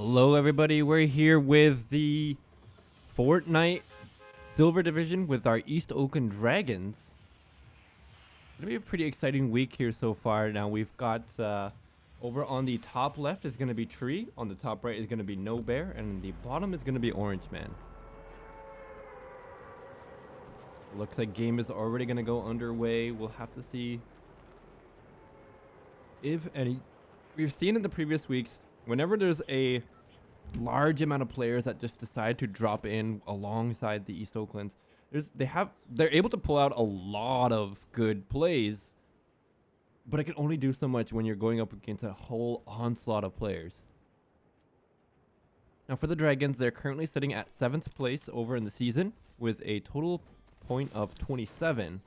Hello, everybody. We're here with the Fortnite Silver Division with our East Oakland Dragons. It'll be a pretty exciting week here so far. Now we've got over on the top left is going to be Tree, on the top right is going to be No Bear, and the bottom is going to be Orange Man. Looks like game is already going to go underway. We'll have to see if any. We've seen in the previous weeks, whenever there's a large amount of players that just decide to drop in alongside the East Oaklands, they're able to pull out a lot of good plays, but it can only do so much when you're going up against a whole onslaught of players. Now for the Dragons, they're currently sitting at 7th place over in the season with a total point of 27.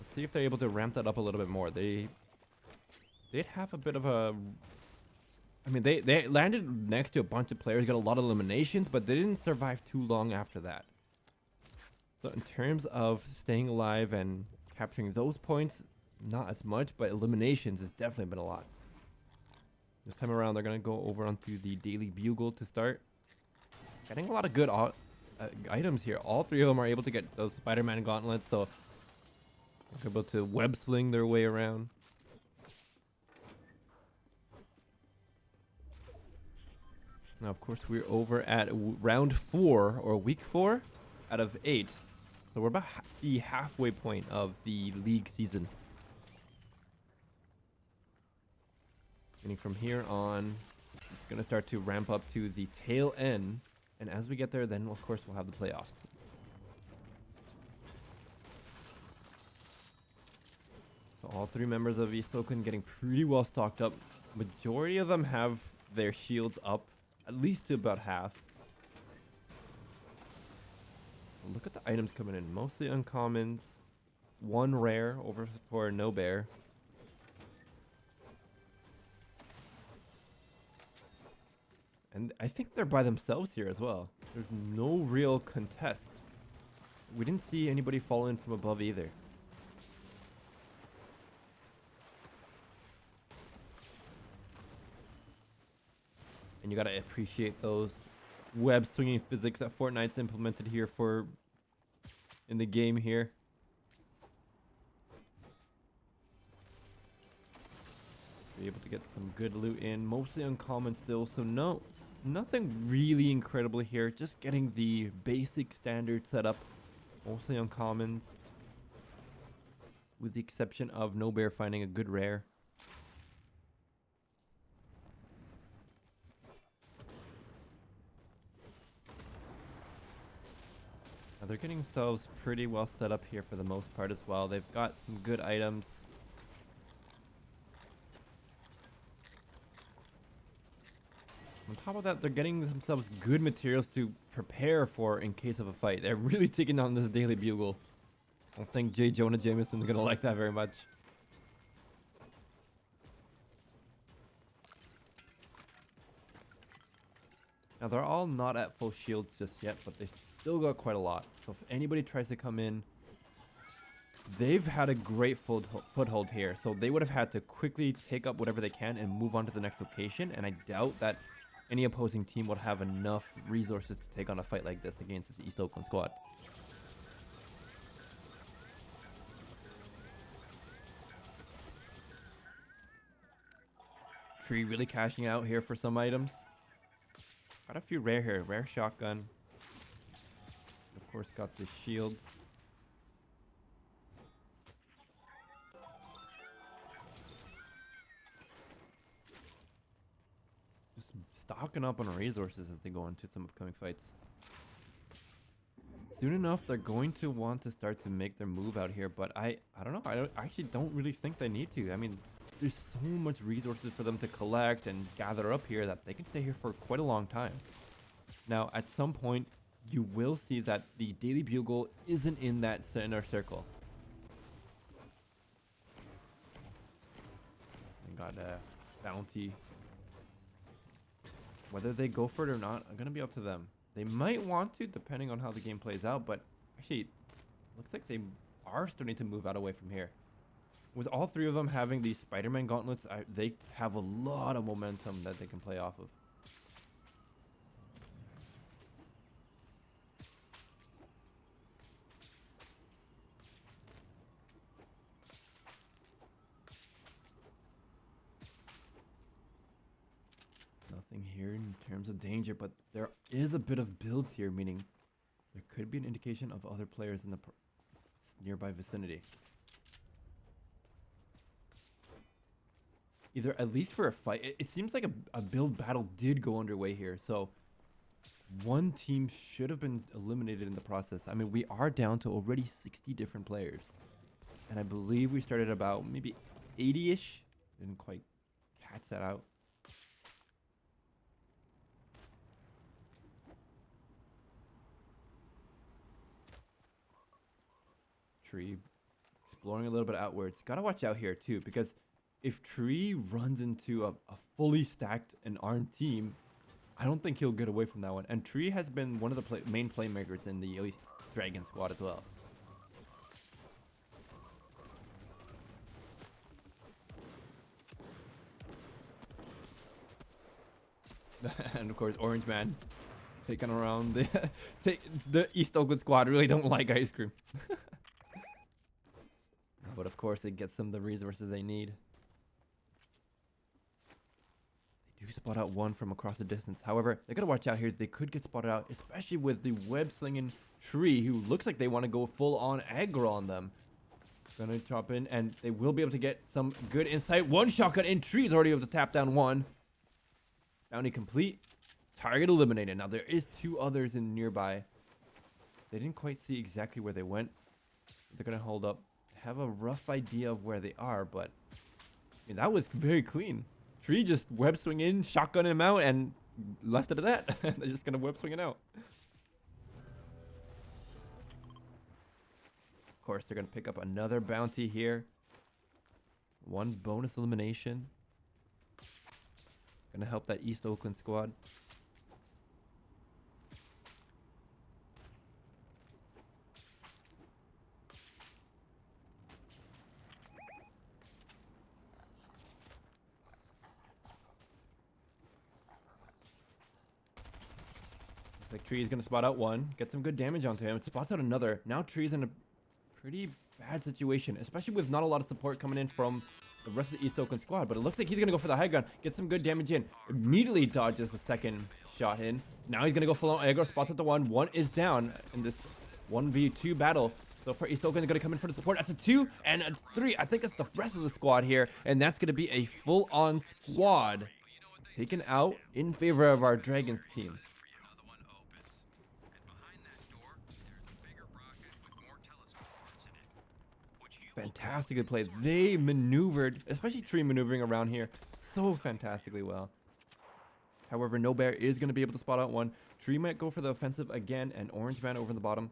Let's see if they're able to ramp that up a little bit more. They'd have a bit of a... I mean, they landed next to a bunch of players, got a lot of eliminations, but they didn't survive too long after that. So in terms of staying alive and capturing those points, not as much, but eliminations has definitely been a lot. This time around, they're going to go over onto the Daily Bugle to start. Getting a lot of good items here. All three of them are able to get those Spider-Man gauntlets, so they're able to web sling their way around. Now, of course, we're over at round 4, or week 4 out of 8. So we're about the halfway point of the league season. Getting from here on, it's going to start to ramp up to the tail end. And as we get there, then, of course, we'll have the playoffs. So all three members of East Oakland getting pretty well stocked up. Majority of them have their shields up at least to about half. Look at the items coming in. Mostly uncommons. One rare over for No Bear. And I think they're by themselves here as well. There's no real contest. We didn't see anybody fall in from above either. And you gotta appreciate those web swinging physics that Fortnite's implemented here in the game here. Be able to get some good loot in, mostly uncommon still, so nothing really incredible here. Just getting the basic standard setup, mostly uncommons, with the exception of No Bear finding a good rare. Now they're getting themselves pretty well set up here for the most part as well. They've got some good items. On top of that, they're getting themselves good materials to prepare for in case of a fight. They're really taking on this Daily Bugle. I don't think J. Jonah Jameson's gonna like that very much. Now they're all not at full shields just yet, but they still got quite a lot. So if anybody tries to come in, they've had a great foothold here. So they would have had to quickly take up whatever they can and move on to the next location. And I doubt that any opposing team would have enough resources to take on a fight like this against this East Oakland squad. Tree really cashing out here for some items. Got a few rare here. Rare shotgun. Of course, got the shields. Just stocking up on resources as they go into some upcoming fights. Soon enough, they're going to want to start to make their move out here, but I don't know. I actually don't really think they need to. I mean, there's so much resources for them to collect and gather up here that they can stay here for quite a long time. Now, at some point, you will see that the Daily Bugle isn't in that center circle. They got a bounty. Whether they go for it or not, I'm going to be up to them. They might want to, depending on how the game plays out, but actually, looks like they are starting to move out away from here. With all three of them having these Spider-Man gauntlets, they have a lot of momentum that they can play off of. here in terms of danger, but there is a bit of builds here, meaning there could be an indication of other players in the nearby vicinity. Either at least for a fight. It seems like a build battle did go underway here, so one team should have been eliminated in the process. I mean, we are down to already 60 different players, and I believe we started about maybe 80-ish. Didn't quite catch that out. Tree exploring a little bit outwards. Gotta watch out here too, because if Tree runs into a fully stacked and armed team, I don't think he'll get away from that one. And Tree has been one of the main playmakers in the Elite Dragon squad as well. And of course, Orange Man taking around the East Oakland squad. Really don't like ice cream. But of course, it gets them the resources they need. They do spot out one from across the distance. However, they gotta watch out here. They could get spotted out, especially with the web-slinging Tree, who looks like they want to go full-on aggro on them. Gonna chop in, and they will be able to get some good insight. One shotgun in. Tree is already able to tap down one. Bounty complete. Target eliminated. Now, there is two others in nearby. They didn't quite see exactly where they went. They're gonna hold up. Have a rough idea of where they are, but I mean, that was very clean. Tree just web swing in, shotgun him out, and left it at that. They're just gonna web swing it out. Of course, they're gonna pick up another bounty here. One bonus elimination. Gonna help that East Oakland squad. Like Tree is gonna spot out one, get some good damage onto him. It spots out another. Now Tree's in a pretty bad situation, especially with not a lot of support coming in from the rest of the East Oakland squad. But it looks like he's gonna go for the high ground, get some good damage in. Immediately dodges the second shot in. Now he's gonna go full on aggro, spots at the one. One is down in this 1v2 battle. So for East Oakland, they're gonna come in for the support. That's a 2 and a 3. I think that's the rest of the squad here, and that's gonna be a full-on squad taken out in favor of our Dragons team. Fantastically played. They maneuvered, especially Tree maneuvering around here, so fantastically well. However, No Bear is going to be able to spot out one. Tree might go for the offensive again, and Orange Man over in the bottom.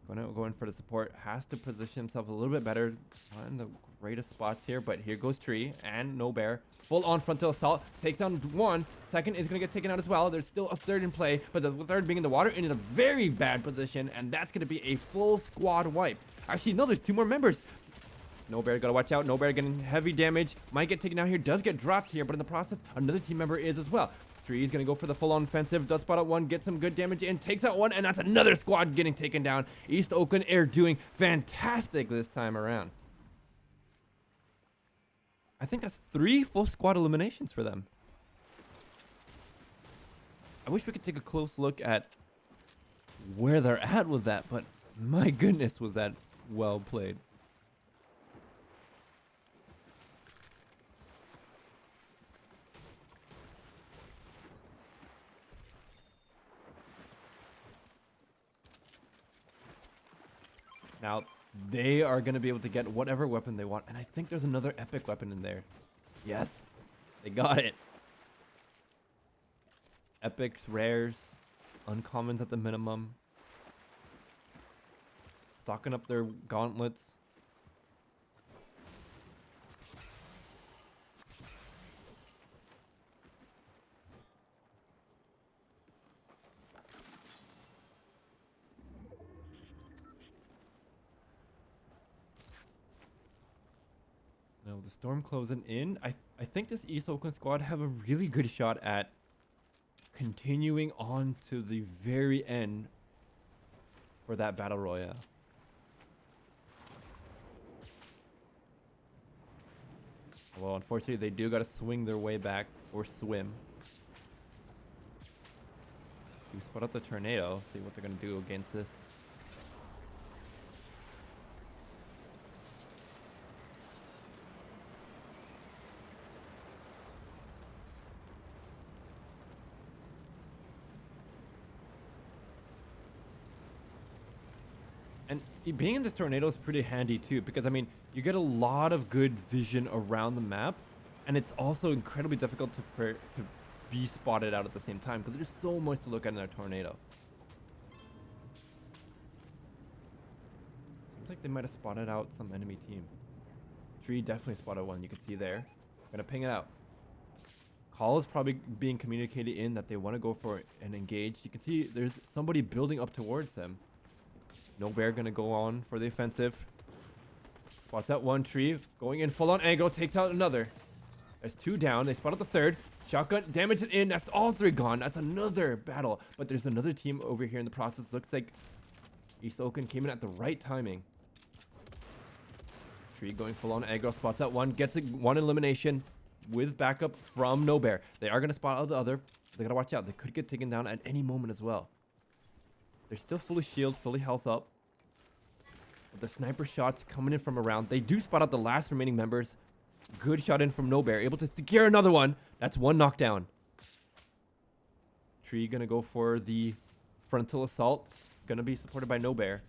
Going to go in for the support. Has to position himself a little bit better. Not in the greatest spots here, but here goes Tree and No Bear. Full on frontal assault. Takes down one. Second is going to get taken out as well. There's still a third in play, but the third being in the water and in a very bad position, and that's going to be a full squad wipe. Actually, no, there's two more members. No Bear, gotta watch out. No Bear getting heavy damage. Might get taken out here. Does get dropped here, but in the process, another team member is as well. Tree is gonna go for the full-on offensive. Does spot out one, get some good damage in, takes out one, and that's another squad getting taken down. East Oakland Air doing fantastic this time around. I think that's 3 full squad eliminations for them. I wish we could take a close look at where they're at with that, but my goodness, was that well played. Now, they are going to be able to get whatever weapon they want, and I think there's another epic weapon in there. Yes, they got it. Epics, rares, uncommons at the minimum. Stocking up their gauntlets. Now the storm closing in. I think this East Oakland squad have a really good shot at continuing on to the very end for that battle royale. Well, unfortunately, they do got to swing their way back or swim. Spot out the tornado. See what they're gonna do against this. And being in this tornado is pretty handy too, because I mean, you get a lot of good vision around the map, and it's also incredibly difficult to be spotted out at the same time, because there's so much to look at in a tornado. Seems like they might have spotted out some enemy team. Tree definitely spotted one, you can see there. Gonna ping it out. Call is probably being communicated in that they want to go for an engage. You can see there's somebody building up towards them. No Bear gonna go on for the offensive. Spots out one tree, going in full on angle, takes out another. There's two down, they spot out the third. Shotgun, damage it in, that's all three gone. That's another battle. But there's another team over here in the process. Looks like East Oakland came in at the right timing. Tree going full on aggro, spots out one, gets one elimination with backup from No Bear. They are gonna spot out the other. They gotta watch out, they could get taken down at any moment as well. They're still fully shield, fully health up. But the sniper shots coming in from around. They do spot out the last remaining members. Good shot in from No Bear. Able to secure another one. That's one knockdown. Tree gonna go for the frontal assault. Gonna be supported by No Bear.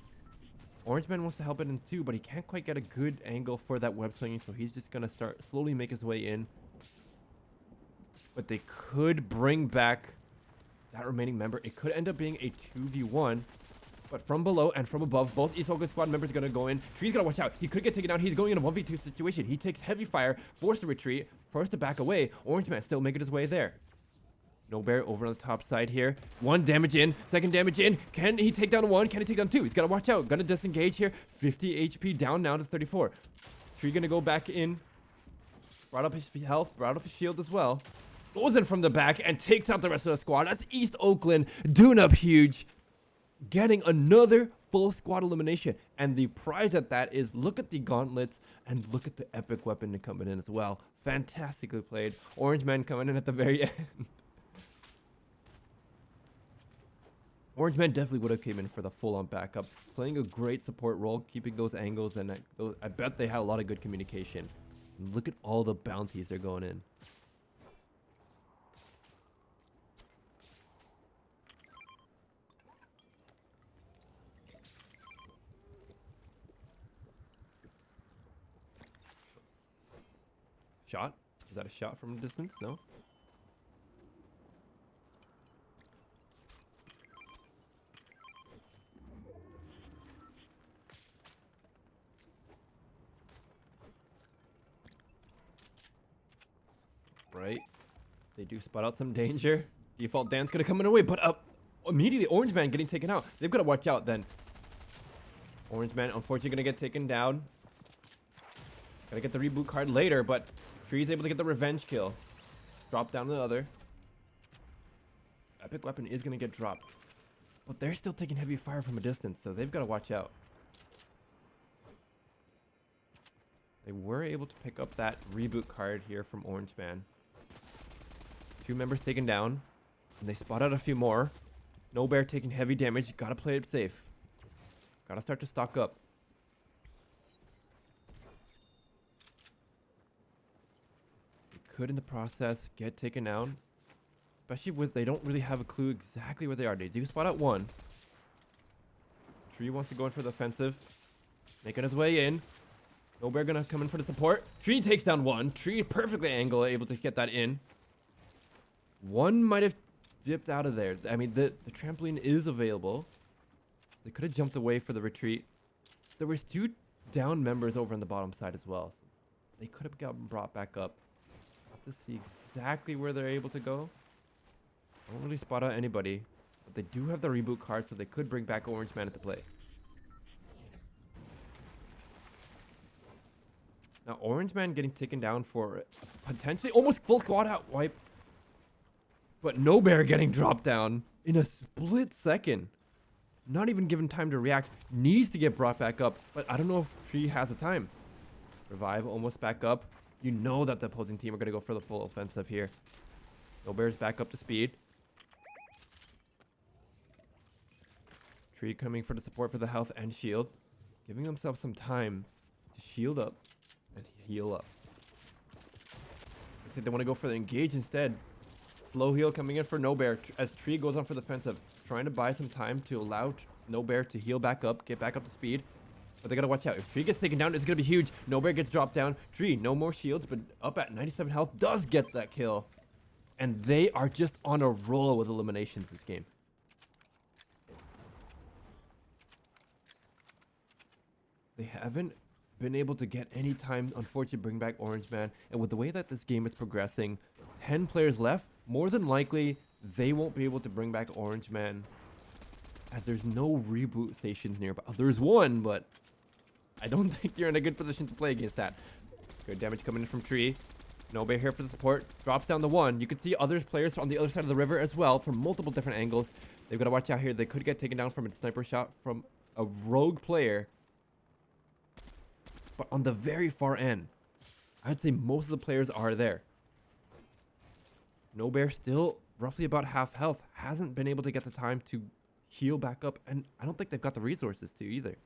Orange Man wants to help it in too, but he can't quite get a good angle for that web swinging, so he's just gonna start slowly make his way in. But they could bring back that remaining member. It could end up being a 2v1, but from below and from above, both East Oakland squad members are going to go in. Tree's going to watch out. He could get taken down. He's going in a 1v2 situation. He takes heavy fire, forced to retreat, forced to back away. Orange Man still making his way there. No Bear over on the top side here. One damage in, second damage in. Can he take down one? Can he take down two? He's got to watch out. Going to disengage here. 50 HP down now to 34. Tree going to go back in. Brought up his health, brought up his shield as well. Goes in from the back and takes out the rest of the squad. That's East Oakland doing up huge. Getting another full squad elimination. And the prize at that is, look at the gauntlets and look at the epic weapon coming in as well. Fantastically played. Orange Man coming in at the very end. Orange Man definitely would have came in for the full-on backup. Playing a great support role, keeping those angles, and I bet they had a lot of good communication. And look at all the bounties they're going in. Shot? Is that a shot from a distance? No? Right. They do spot out some danger. Default Dan's gonna come in away, but immediately Orange Man getting taken out. They've got to watch out then. Orange Man unfortunately gonna get taken down. Gotta get the reboot card later, but Tree's able to get the revenge kill. Drop down to the other. Epic weapon is gonna get dropped. But they're still taking heavy fire from a distance, so they've got to watch out. They were able to pick up that reboot card here from Orange Man. 2 members taken down. And they spot out a few more. No Bear taking heavy damage. Gotta play it safe. Gotta start to stock up. Could in the process get taken down, especially with they don't really have a clue exactly where they are. They do spot out one. Tree wants to go in for the offensive, making his way in. No Bear gonna come in for the support. Tree takes down one. Tree perfectly angled, able to get that in. One might have dipped out of there. I mean, the trampoline is available. They could have jumped away for the retreat. There was 2 down members over on the bottom side as well, so they could have gotten brought back up. To see exactly where they're able to go. I don't really spot out anybody, but they do have the reboot card, so they could bring back Orange Man into play. Now Orange Man getting taken down for potentially almost full squad out wipe, but No Bear getting dropped down in a split second. Not even given time to react. Needs to get brought back up, but I don't know if Tree has the time. Revive almost back up. You know that the opposing team are going to go for the full offensive here. No Bear's back up to speed. Tree coming for the support for the health and shield. Giving themselves some time to shield up and heal up. Looks like they want to go for the engage instead. Slow heal coming in for No Bear as Tree goes on for the offensive. Trying to buy some time to allow No Bear to heal back up, get back up to speed. But they gotta watch out. If Tree gets taken down, it's gonna be huge. No Bear gets dropped down. Tree, no more shields, but up at 97 health, does get that kill. And they are just on a roll with eliminations this game. They haven't been able to get any time, unfortunately, bring back Orange Man. And with the way that this game is progressing, 10 players left, more than likely, they won't be able to bring back Orange Man as there's no reboot stations nearby. There's one, but I don't think you're in a good position to play against that. Good damage coming in from Tree. No Bear here for the support. Drops down the one. You can see other players on the other side of the river as well from multiple different angles. They've got to watch out here. They could get taken down from a sniper shot from a rogue player. But on the very far end, I'd say most of the players are there. No Bear still roughly about half health. Hasn't been able to get the time to heal back up. And I don't think they've got the resources to either.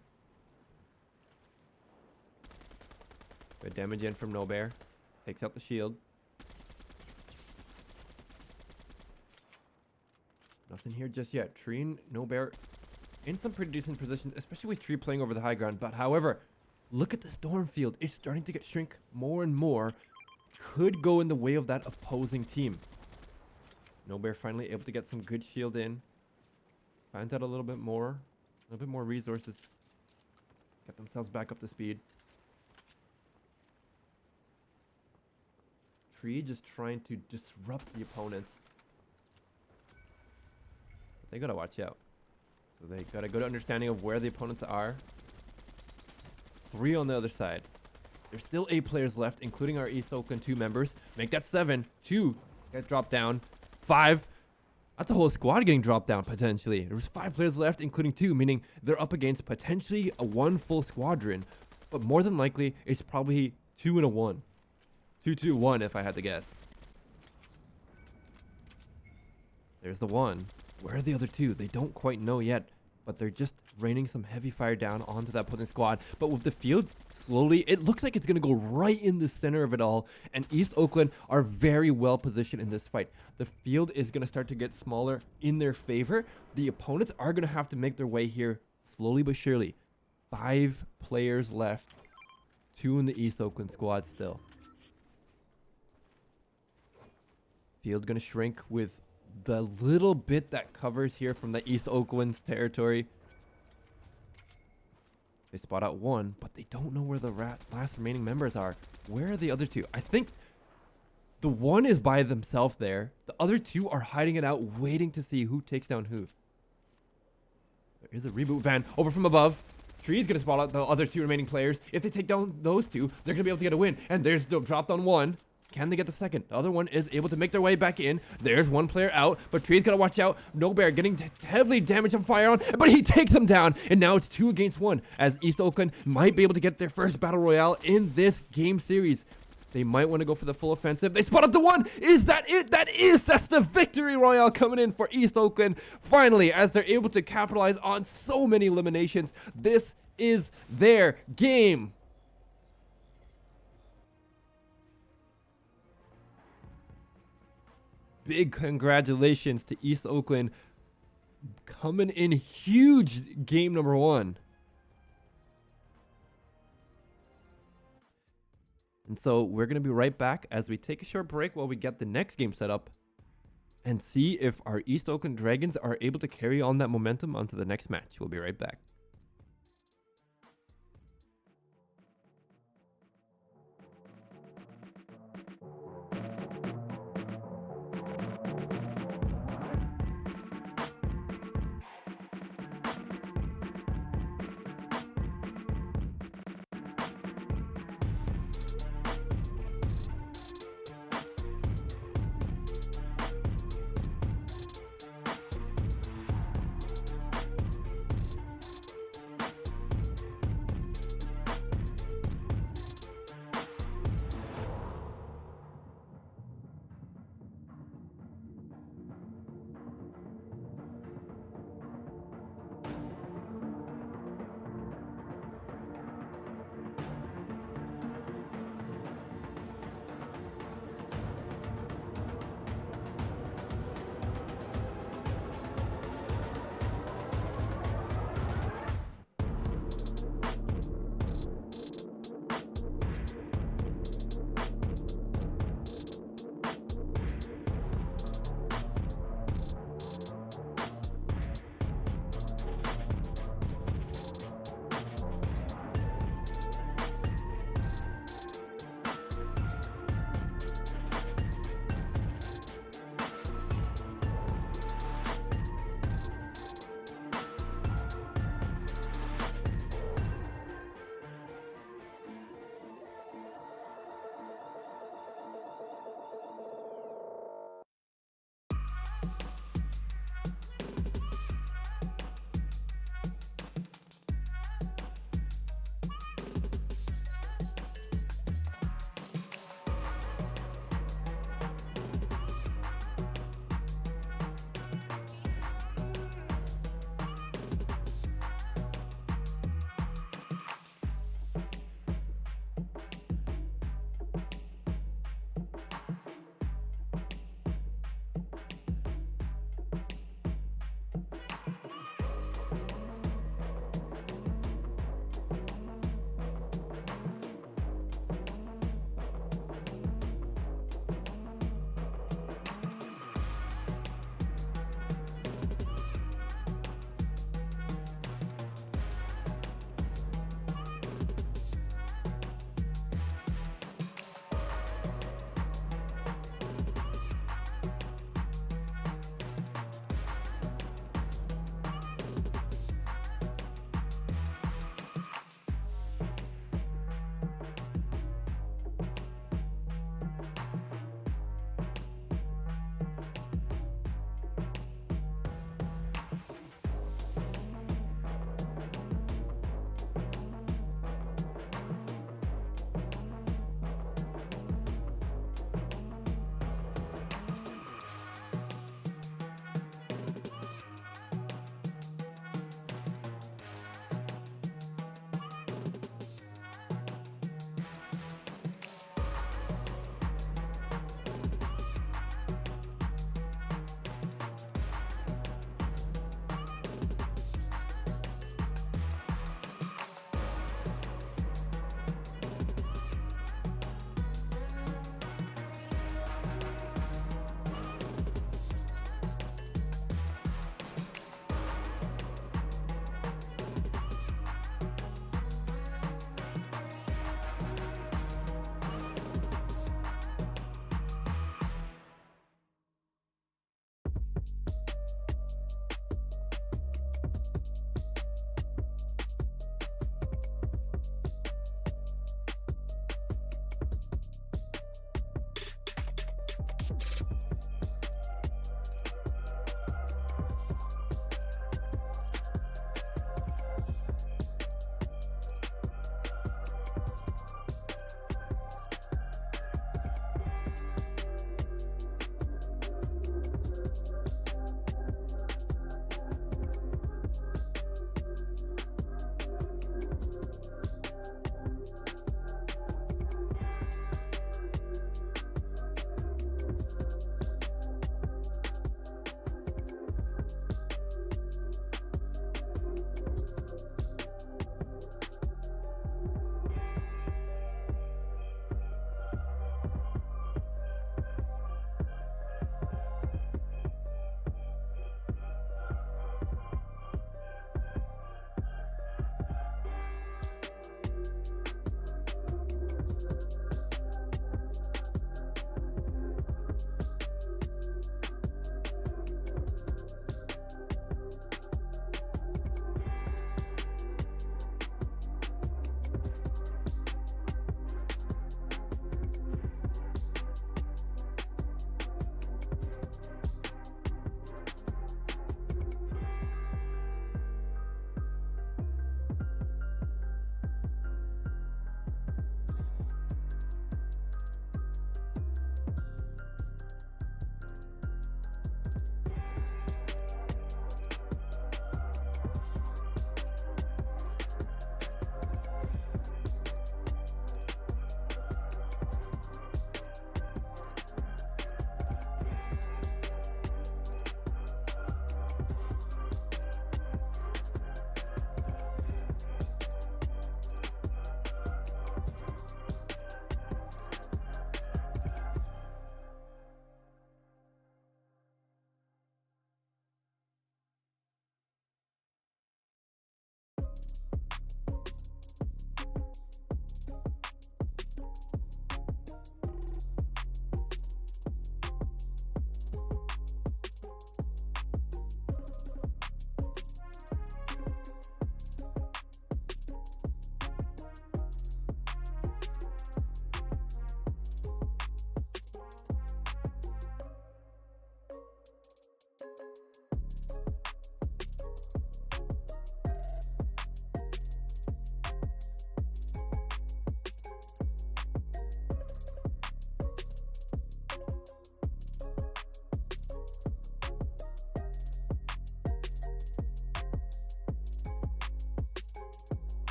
Good damage in from No Bear. Takes out the shield. Nothing here just yet. Tree and No Bear in some pretty decent positions, especially with Tree playing over the high ground. But however, look at the storm field. It's starting to get shrink more and more. Could go in the way of that opposing team. No Bear finally able to get some good shield in. Finds out a little bit more resources. Get themselves back up to speed. Tree just trying to disrupt the opponents. But they gotta watch out. So they got a good understanding of where the opponents are. 3 on the other side. There's still 8 players left, including our East Oakland 2 members. Make that 7. 2 get dropped down. 5. That's a whole squad getting dropped down, potentially. There's 5 players left, including 2, meaning they're up against potentially a 1 full squadron. But more than likely, it's probably 2 and a 1. 2-2-1 if I had to guess. There's the 1. Where are the other 2? They don't quite know yet, but they're just raining some heavy fire down onto that opposing squad. But with the field slowly, it looks like it's going to go right in the center of it all. And East Oakland are very well positioned in this fight. The field is going to start to get smaller in their favor. The opponents are going to have to make their way here slowly but surely. 5 players left. 2 in the East Oakland squad still. Field going to shrink with the little bit that covers here from the East Oakland's territory. They spot out 1, but they don't know where the last remaining members are. Where are the other 2? I think the 1 is by themselves there. The other 2 are hiding it out, waiting to see who takes down who. There is a reboot van over from above. Tree's going to spot out the other 2 remaining players. If they take down those 2, they're going to be able to get a win. And there's the dropped on 1. Can they get the second? The other one is able to make their way back in. There's 1 player out, but Tree's got to watch out. No Bear getting heavily damaged on fire on, but he takes him down. And now it's 2 against 1 as East Oakland might be able to get their first battle royale in this game series. They might want to go for the full offensive. They spotted the 1. Is that it? That's the victory royale coming in for East Oakland. Finally, as they're able to capitalize on so many eliminations, this is their game. Big congratulations to East Oakland coming in huge game number 1. And so we're going to be right back as we take a short break while we get the next game set up and see if our East Oakland Dragons are able to carry on that momentum onto the next match. We'll be right back.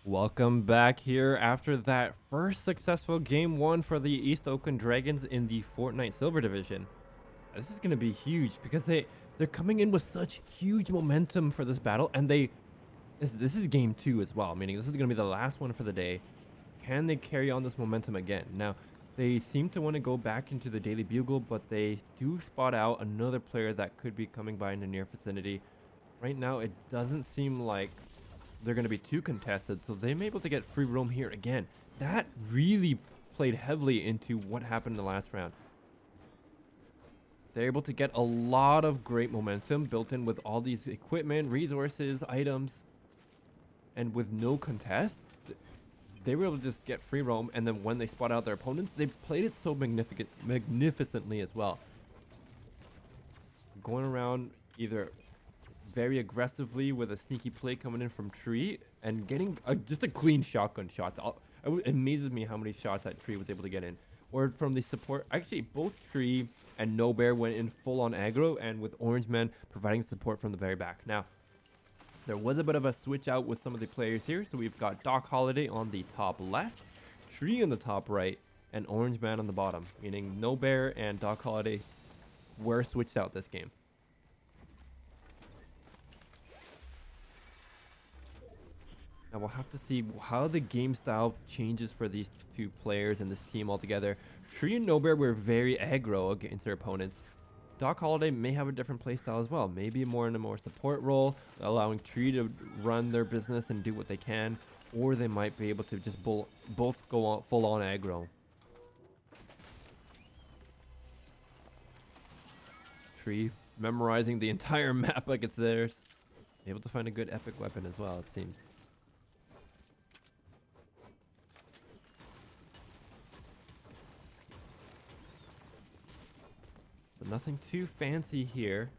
Welcome back here after that first successful game one for the East Oakland Dragons in the Fortnite Silver Division. This is going to be huge because they're coming in with such huge momentum for this battle, and this is game two as well, meaning this is going to be the last one for the day. Can they carry on this momentum again? Now, they seem to want to go back into the Daily Bugle, but they do spot out another player that could be coming by in the near vicinity. Right now, it doesn't seem like they're going to be too contested, so they may be able to get free roam here again. That really played heavily into what happened in the last round. They're able to get a lot of great momentum built in with all these equipment, resources, items, and with no contest, they were able to just get free roam, and then when they spot out their opponents, they played it so magnificently as well. Going around either very aggressively with a sneaky play coming in from Tree and getting just a clean shotgun shot. It amazes me how many shots that Tree was able to get in. Or from the support, actually both Tree and No Bear went in full on aggro, and with Orange Man providing support from the very back. Now, there was a bit of a switch out with some of the players here. So we've got Doc Holiday on the top left, Tree on the top right, and Orange Man on the bottom, meaning No Bear and Doc Holiday were switched out this game. Now we'll have to see how the game style changes for these two players and this team altogether. Tree and No Bear were very aggro against their opponents. Doc Holiday may have a different playstyle as well. Maybe more in a more support role, allowing Tree to run their business and do what they can. Or they might be able to just both go on full on aggro. Tree memorizing the entire map like it's theirs. Able to find a good epic weapon as well, it seems. So nothing too fancy here.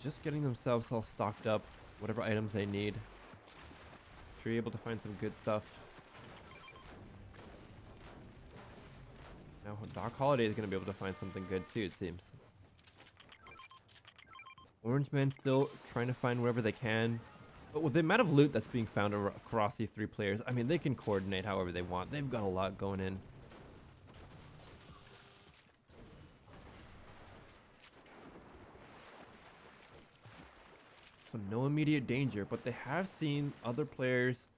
Just getting themselves all stocked up, whatever items they need. Tree able to find some good stuff. Now Doc Holiday is going to be able to find something good too, it seems. Orange Man still trying to find wherever they can. But with the amount of loot that's being found across these three players, I mean, they can coordinate however they want. They've got a lot going in. So no immediate danger, but they have seen other players.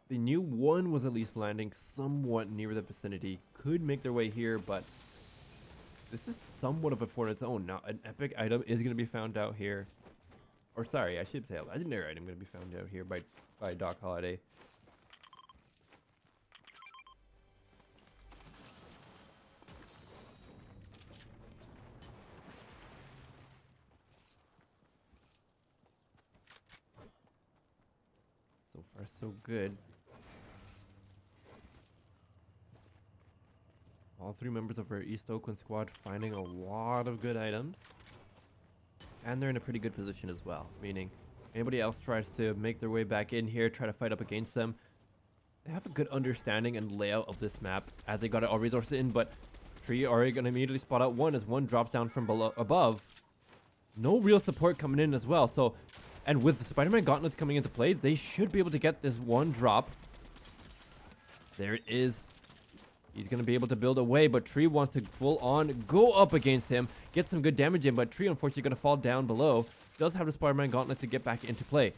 They knew one was at least landing somewhat near the vicinity. Could make their way here, but this is somewhat of a fort on its own. Now, an epic item is going to be found out here. Or sorry, I should say a legendary item going to be found out here by Doc Holiday. So far, so good. All three members of our East Oakland squad finding a lot of good items. And they're in a pretty good position as well, meaning anybody else tries to make their way back in here, try to fight up against them. They have a good understanding and layout of this map as they got all resources in, but Tree already going to immediately spot out one as one drops down from above. No real support coming in as well, so, and with the Spider-Man gauntlets coming into play, they should be able to get this one drop. There it is. He's going to be able to build away, but Tree wants to full on go up against him, get some good damage in, but Tree unfortunately going to fall down below. Does have the Spider-Man gauntlet to get back into play.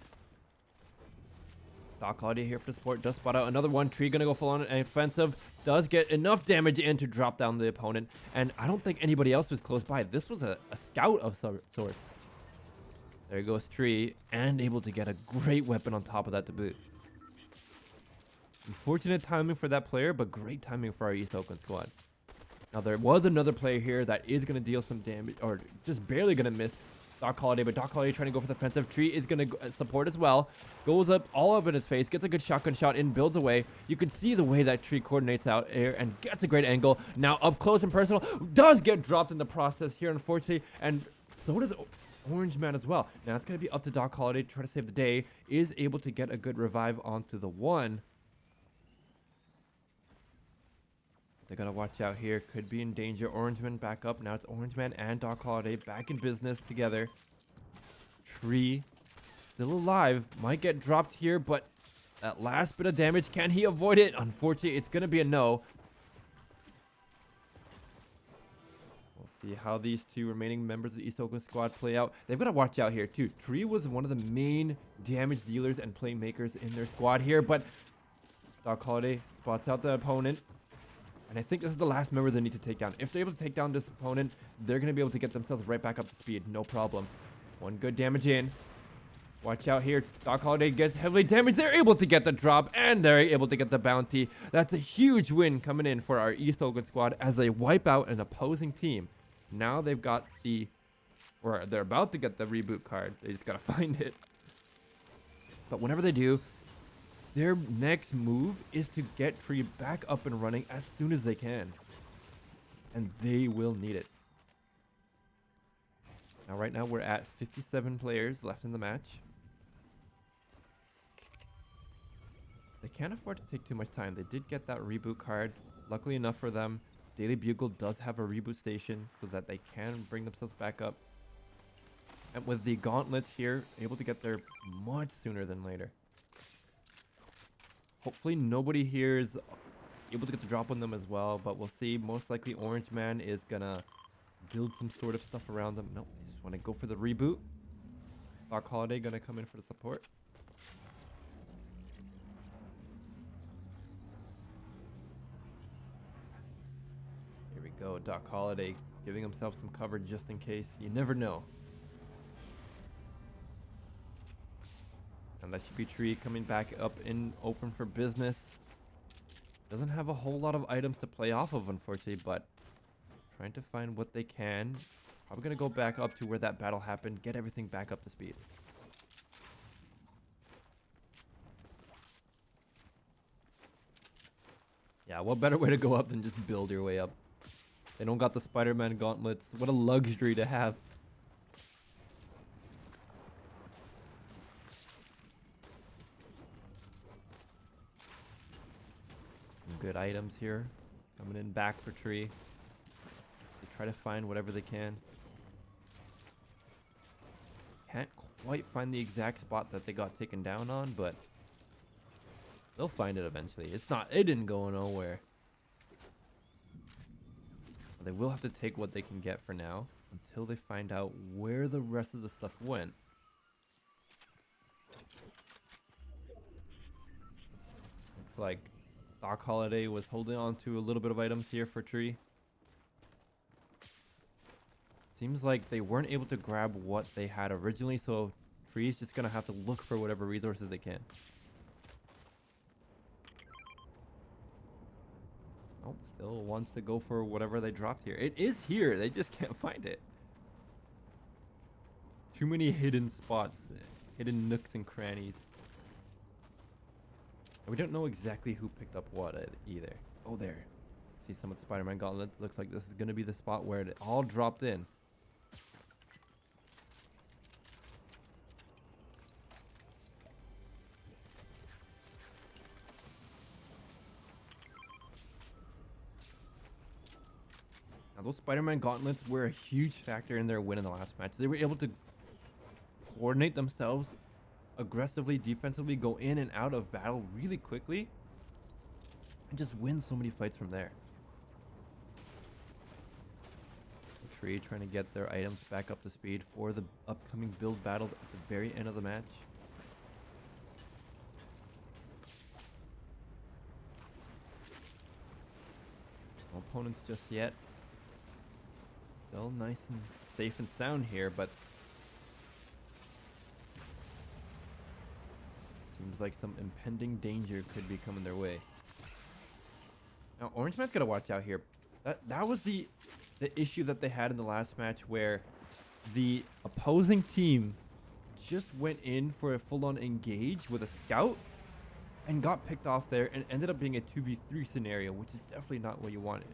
Doc Holiday here for the support, does spot out another one. Tree going to go full on offensive, does get enough damage in to drop down the opponent, and I don't think anybody else was close by. This was a scout of sorts. There goes Tree, and able to get a great weapon on top of that to boot. Unfortunate timing for that player, but great timing for our East Oakland squad. Now, there was another player here that is going to deal some damage, or just barely going to miss Doc Holiday, but Doc Holiday trying to go for the offensive. Tree is going to support as well. Goes up, all up in his face, gets a good shotgun shot in, builds away. You can see the way that Tree coordinates out air and gets a great angle. Now, up close and personal, does get dropped in the process here, unfortunately, and so does Orange Man as well. Now, it's going to be up to Doc Holiday to try to save the day. Is able to get a good revive onto the one. They gotta watch out here. Could be in danger. Orange Man back up. Now it's Orange Man and Doc Holiday back in business together. Tree still alive. Might get dropped here, but that last bit of damage, can he avoid it? Unfortunately, it's going to be a no. We'll see how these two remaining members of the East Oakland squad play out. They've got to watch out here, too. Tree was one of the main damage dealers and playmakers in their squad here, but Doc Holiday spots out the opponent. And I think this is the last member they need to take down. If they're able to take down this opponent, they're going to be able to get themselves right back up to speed. No problem. One good damage in. Watch out here. Doc Holiday gets heavily damaged. They're able to get the drop, and they're able to get the bounty. That's a huge win coming in for our East Oakland squad as they wipe out an opposing team. Now they've got or they're about to get the reboot card. They just got to find it. But whenever they do, their next move is to get Tree back up and running as soon as they can. And they will need it. Now, right now, we're at 57 players left in the match. They can't afford to take too much time. They did get that reboot card. Luckily enough for them, Daily Bugle does have a reboot station so that they can bring themselves back up. And with the gauntlets here, able to get there much sooner than later. Hopefully nobody here is able to get the drop on them as well, but we'll see. Most likely Orange Man is gonna build some sort of stuff around them. Nope, they just want to go for the reboot. Doc Holiday gonna come in for the support. Here we go, Doc Holiday giving himself some cover just in case. You never know. And that should be Tree coming back up in open for business. Doesn't have a whole lot of items to play off of, unfortunately, but trying to find what they can. Probably going to go back up to where that battle happened, get everything back up to speed. Yeah, what better way to go up than just build your way up? They don't got the Spider-Man gauntlets. What a luxury to have. Good items here. Coming in back for Tree. They try to find whatever they can. Can't quite find the exact spot that they got taken down on, but they'll find it eventually. It didn't go nowhere. They will have to take what they can get for now until they find out where the rest of the stuff went. Looks like Doc Holiday was holding on to a little bit of items here for Tree. Seems like they weren't able to grab what they had originally, so Tree's just gonna have to look for whatever resources they can. Oh, still wants to go for whatever they dropped here. It is here, they just can't find it. Too many hidden spots, hidden nooks and crannies. We don't know exactly who picked up what either. Oh, there. See some of the Spider-Man gauntlets. Looks like this is going to be the spot where it all dropped in. Now, those Spider-Man gauntlets were a huge factor in their win in the last match. They were able to coordinate themselves aggressively, defensively, go in and out of battle really quickly, and just win so many fights from there. Tree trying to get their items back up to speed for the upcoming build battles at the very end of the match. No opponents just yet. Still nice and safe and sound here, but seems like some impending danger could be coming their way. Now, Orange Man's got to watch out here. That was the issue that they had in the last match, where the opposing team just went in for a full-on engage with a scout and got picked off there and ended up being a 2v3 scenario, which is definitely not what you wanted.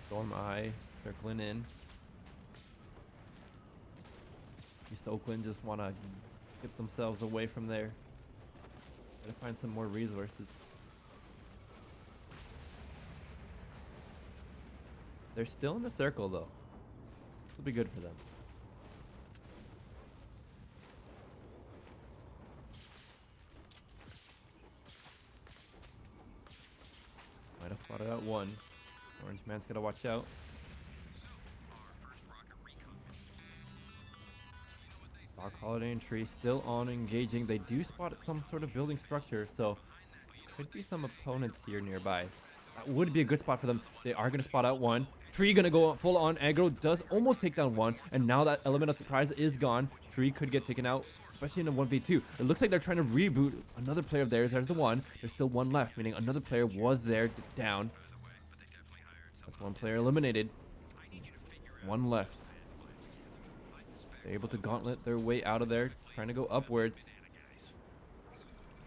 Storm Eye circling in. East Oakland just want to get themselves away from there. Gotta find some more resources. They're still in the circle though. This will be good for them. Might have spotted out one. Orange man's gotta watch out. Doc Holiday and Tree still on engaging. They do spot some sort of building structure, so could be some opponents here nearby. That would be a good spot for them. They are going to spot out one. Tree going to go full on aggro. Does almost take down one. And now that element of surprise is gone. Tree could get taken out, especially in a 1v2. It looks like they're trying to reboot another player of theirs. There's the one. There's still one left, meaning another player was there down. That's one player eliminated. One left. They're able to gauntlet their way out of there, trying to go upwards.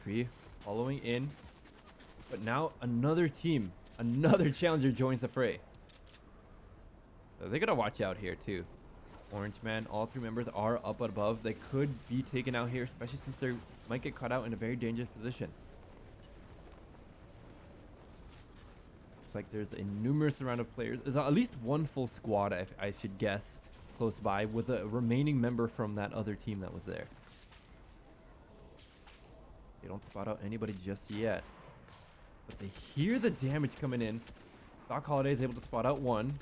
Tree following in. But now another team, another challenger joins the fray. So they gotta watch out here too. Orange man, all three members are up above. They could be taken out here, especially since they might get caught out in a very dangerous position. Looks like there's a numerous round of players. There's at least one full squad, I should guess, close by, with a remaining member from that other team that was there. They don't spot out anybody just yet. But they hear the damage coming in. Doc Holiday is able to spot out one.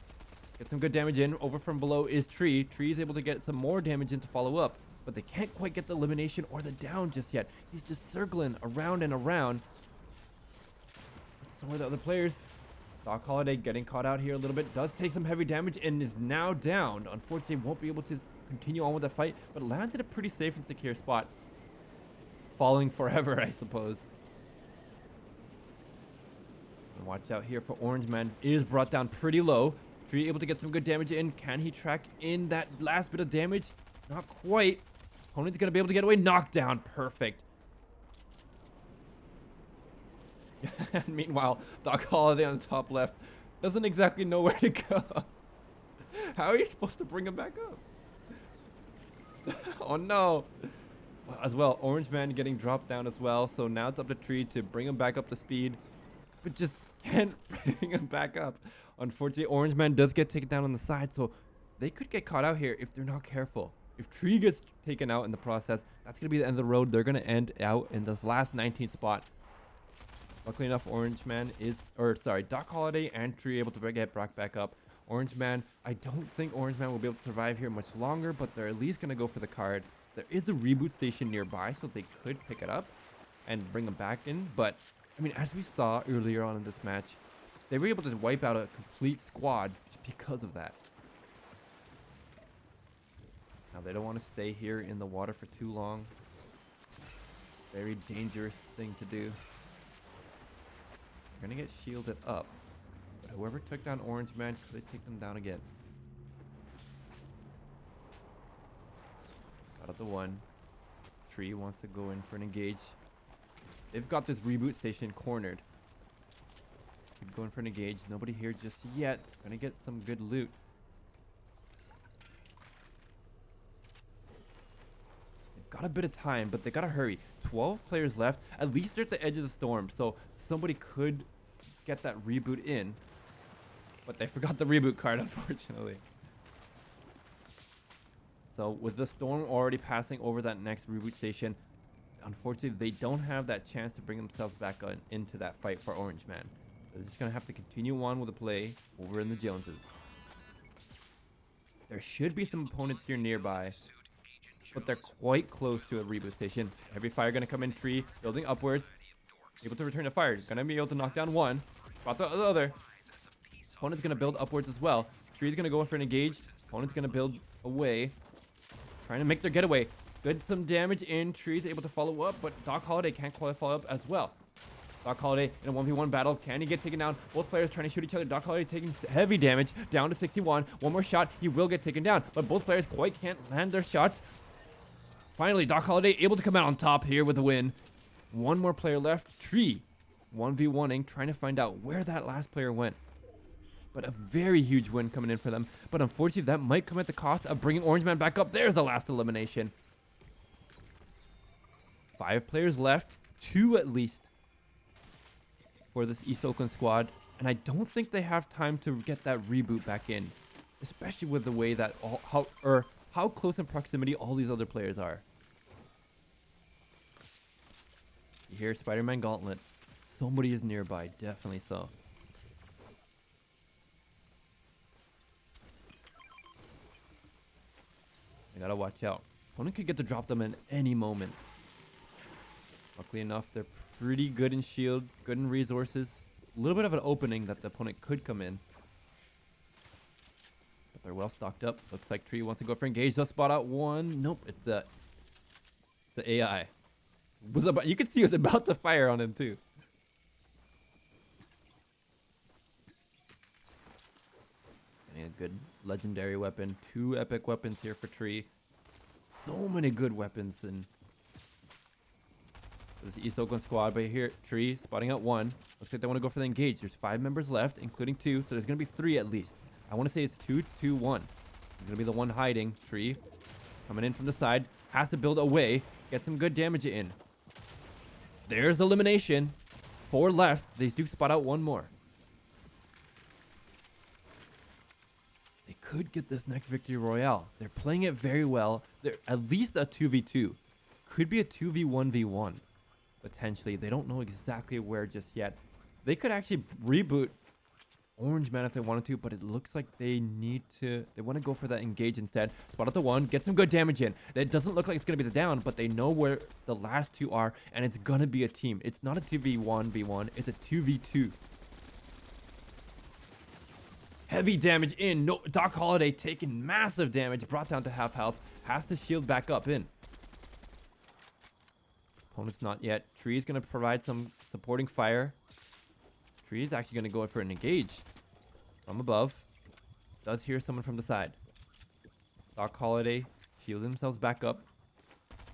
Get some good damage in. Over from below is Tree. Tree is able to get some more damage in to follow up. But they can't quite get the elimination or the down just yet. He's just circling around and around. So are the other players. Doc Holiday getting caught out here a little bit. Does take some heavy damage and is now down. Unfortunately, won't be able to continue on with the fight. But lands at a pretty safe and secure spot. Falling forever, I suppose. Watch out here for Orange Man. Is brought down pretty low. Tree able to get some good damage in. Can he track in that last bit of damage? Not quite. Opponent's going to be able to get away. Knockdown. Perfect. And meanwhile, Doc Holiday on the top left doesn't exactly know where to go. How are you supposed to bring him back up? Oh no. As well, Orange Man getting dropped down as well. So now it's up to Tree to bring him back up to speed. But just can't bring him back up. Unfortunately, Orange Man does get taken down on the side, so they could get caught out here if they're not careful. If Tree gets taken out in the process, that's going to be the end of the road. They're going to end out in this last 19th spot. Luckily enough, Doc Holiday and Tree able to get brought back up. Orange Man, I don't think Orange Man will be able to survive here much longer, but they're at least going to go for the card. There is a reboot station nearby, so they could pick it up and bring him back in, but I mean, as we saw earlier on in this match, they were able to wipe out a complete squad just because of that. Now, they don't want to stay here in the water for too long. Very dangerous thing to do. They're going to get shielded up. But whoever took down Orange Man could take them down again. Out of the one. Tree wants to go in for an engage. They've got this reboot station cornered. Could go in for an engage. Nobody here just yet. Gonna get some good loot. They've got a bit of time, but they gotta hurry. 12 players left. At least they're at the edge of the storm, so somebody could get that reboot in. But they forgot the reboot card, unfortunately. So with the storm already passing over that next reboot station, unfortunately, they don't have that chance to bring themselves back into that fight for Orange Man. They're just going to have to continue on with the play over in the Joneses. There should be some opponents here nearby, but they're quite close to a reboot station. Heavy fire going to come in. Tree building upwards. Able to return to fire. Going to be able to knock down one. Spot the other. Opponent's going to build upwards as well. Tree's going to go in for an engage. Opponent's going to build away. Trying to make their getaway. Good, some damage in. Tree's able to follow up, but Doc Holiday can't quite follow up as well. Doc Holiday in a 1v1 battle. Can he get taken down? Both players trying to shoot each other. Doc Holiday taking heavy damage. Down to 61. One more shot. He will get taken down, but both players quite can't land their shots. Finally, Doc Holiday able to come out on top here with a win. One more player left. Tree 1v1ing, trying to find out where that last player went. But a very huge win coming in for them. But unfortunately, that might come at the cost of bringing Orange Man back up. There's the last elimination. 5 players left. 2 at least for this East Oakland squad. And I don't think they have time to get that reboot back in, especially with the way that how close in proximity all these other players are. You hear Spider-Man Gauntlet. Somebody is nearby, definitely so. I gotta watch out. Opponent could get to drop them in any moment. Luckily enough, they're pretty good in shield, good in resources. A little bit of an opening that the opponent could come in. But they're well stocked up. Looks like Tree wants to go for engage. They'll spot out one. Nope, it's the AI. You could see it was about to fire on him too. And a good legendary weapon. 2 epic weapons here for Tree. So many good weapons in this East Oakland squad. But here, Tree spotting out 1. Looks like they want to go for the engage. There's 5 members left, including 2. So there's going to be 3 at least. I want to say it's 2-2-1. He's going to be the one hiding. Tree coming in from the side. Has to build away. Get some good damage in. There's elimination. 4 left. They do spot out 1 more. They could get this next victory royale. They're playing it very well. They're at least a 2v2. Could be a 2v1v1. Potentially. They don't know exactly where just yet. They could actually reboot Orange Man if they wanted to, but it looks like they want to go for that engage instead. Spot out the 1, get some good damage in. It doesn't look like it's going to be the down, but they know where the last 2 are, and it's going to be a team. It's not a 2v1v1, it's a 2v2. Heavy damage in. No, Doc Holiday taking massive damage, brought down to half health. Has to shield back up in. Opponent's not yet. Tree is going to provide some supporting fire. Tree is actually going to go in for an engage from above. Does hear someone from the side. Doc Holiday shield themselves back up.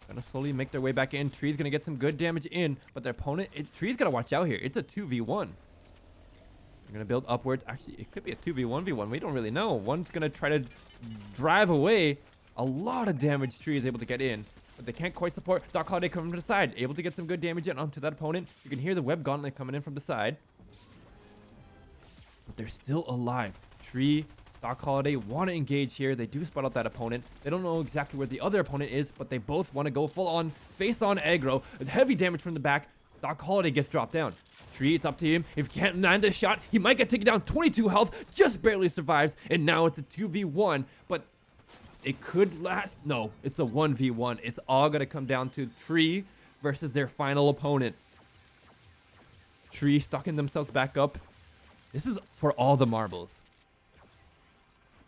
Gonna slowly make their way back in. Tree's gonna get some good damage in, but their opponent, Tree's gotta watch out here. It's a 2v1. They're gonna build upwards. Actually, it could be a 2v1v1. We don't really know. One's gonna try to drive away. A lot of damage Tree is able to get in, but they can't quite support. Doc Holiday coming from the side, able to get some good damage in onto that opponent. You can hear the web gauntlet coming in from the side, but they're still alive. Tree, Doc Holiday want to engage here. They do spot out that opponent. They don't know exactly where the other opponent is, but they both want to go full on, face on aggro. Heavy damage from the back. Doc Holiday gets dropped down. Tree, it's up to him. If he can't land a shot, he might get taken down. 22 health, just barely survives. And now it's a 2v1, but it could last. No, it's a 1v1. It's all going to come down to Tree versus their final opponent. Tree stocking themselves back up. This is for all the marbles.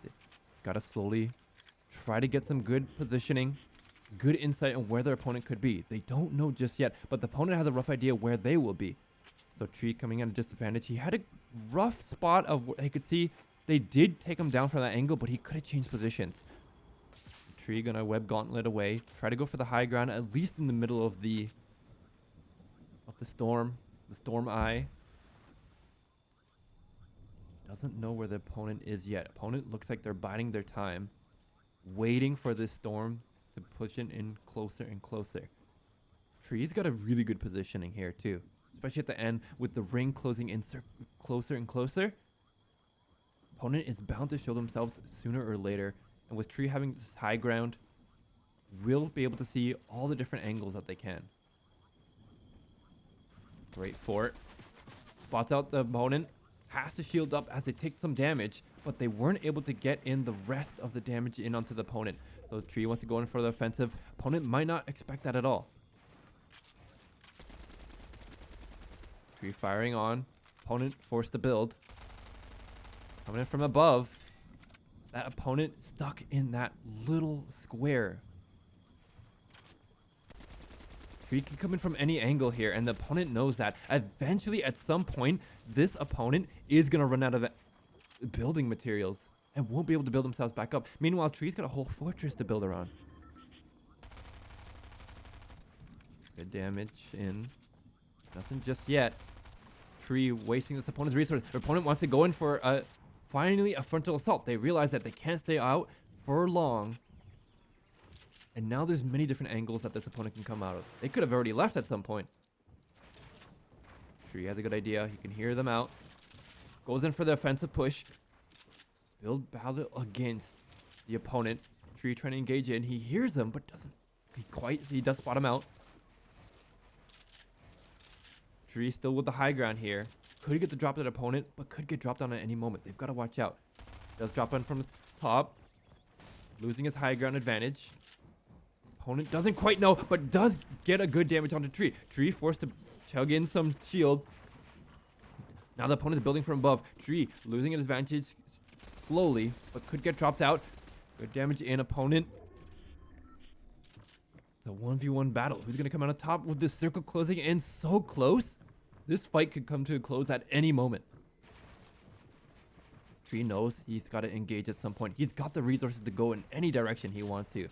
It's got to slowly try to get some good positioning, good insight on where their opponent could be. They don't know just yet, but the opponent has a rough idea where they will be. So Tree coming at a disadvantage. He had a rough spot of what he could see. They did take him down from that angle, but he could have changed positions. Tree gonna web gauntlet away. Try to go for the high ground, at least in the middle of the storm eye. Doesn't know where the opponent is yet. Opponent looks like they're biding their time, waiting for this storm to push it in closer and closer. Tree's got a really good positioning here too, especially at the end with the ring closing in closer and closer. Opponent is bound to show themselves sooner or later, and with Tree having this high ground, we'll be able to see all the different angles that they can. Great fort. Spots out the opponent. Has to shield up as they take some damage, but they weren't able to get in the rest of the damage in onto the opponent. So Tree wants to go in for the offensive. Opponent might not expect that at all. Tree firing on. Opponent forced to build. Coming in from above. That opponent stuck in that little square. Tree can come in from any angle here, and the opponent knows that. Eventually, at some point, this opponent is going to run out of building materials and won't be able to build themselves back up. Meanwhile, Tree's got a whole fortress to build around. Good damage in. Nothing just yet. Tree wasting this opponent's resources. Their opponent wants to go in for finally a frontal assault. They realize that they can't stay out for long. And now there's many different angles that this opponent can come out of. They could have already left at some point. Tree has a good idea. He can hear them out. Goes in for the offensive push. Build battle against the opponent. Tree trying to engage in. He hears them, but doesn't he does spot him out. Tree still with the high ground here. Could get the drop on the opponent, but could get dropped on at any moment. They've got to watch out. Does drop on from the top. Losing his high ground advantage. Opponent doesn't quite know, but does get a good damage onto Tree. Tree forced to chug in some shield. Now the opponent's building from above. Tree losing his advantage slowly, but could get dropped out. Good damage in opponent. The 1v1 battle. Who's going to come out on top with this circle closing in so close? This fight could come to a close at any moment. Tree knows he's got to engage at some point. He's got the resources to go in any direction he wants to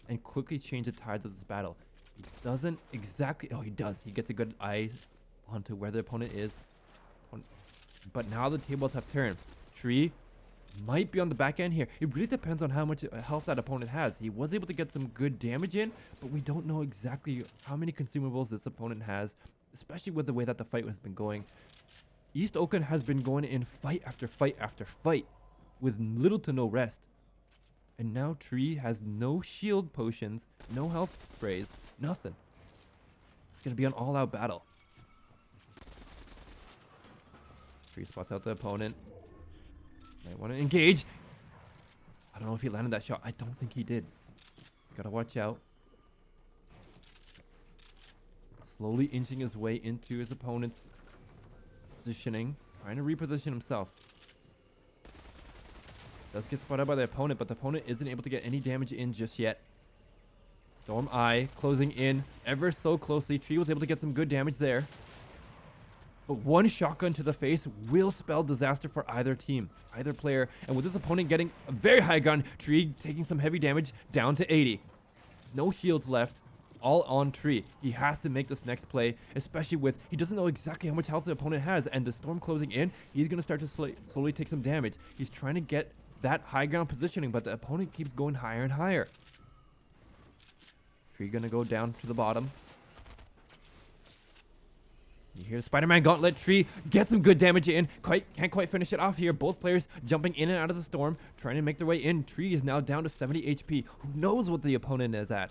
and quickly change the tides of this battle. He doesn't exactly... Oh, he does. He gets a good eye onto where the opponent is. But now the tables have turned. Tree might be on the back end here. It really depends on how much health that opponent has. He was able to get some good damage in, but we don't know exactly how many consumables this opponent has, especially with the way that the fight has been going. East Oakland has been going in fight after fight after fight with little to no rest. And now Tree has no shield potions, no health sprays, nothing. It's going to be an all-out battle. Tree spots out the opponent. Might want to engage. I don't know if he landed that shot. I don't think he did. He's got to watch out. Slowly inching his way into his opponent's positioning. Trying to reposition himself. Does get spotted by the opponent, but the opponent isn't able to get any damage in just yet. Storm Eye closing in ever so closely. Tree was able to get some good damage there. But one shotgun to the face will spell disaster for either team, either player. And with this opponent getting a very high gun, Tree taking some heavy damage down to 80. No shields left, all on Tree. He has to make this next play, especially with, he doesn't know exactly how much health the opponent has. And the storm closing in, he's going to start to slowly take some damage. He's trying to get that high ground positioning, but the opponent keeps going higher and higher. Tree going to go down to the bottom. You hear the Spider-Man Gauntlet. Tree gets some good damage in. Can't quite finish it off here. Both players jumping in and out of the storm, trying to make their way in. Tree is now down to 70 HP. Who knows what the opponent is at?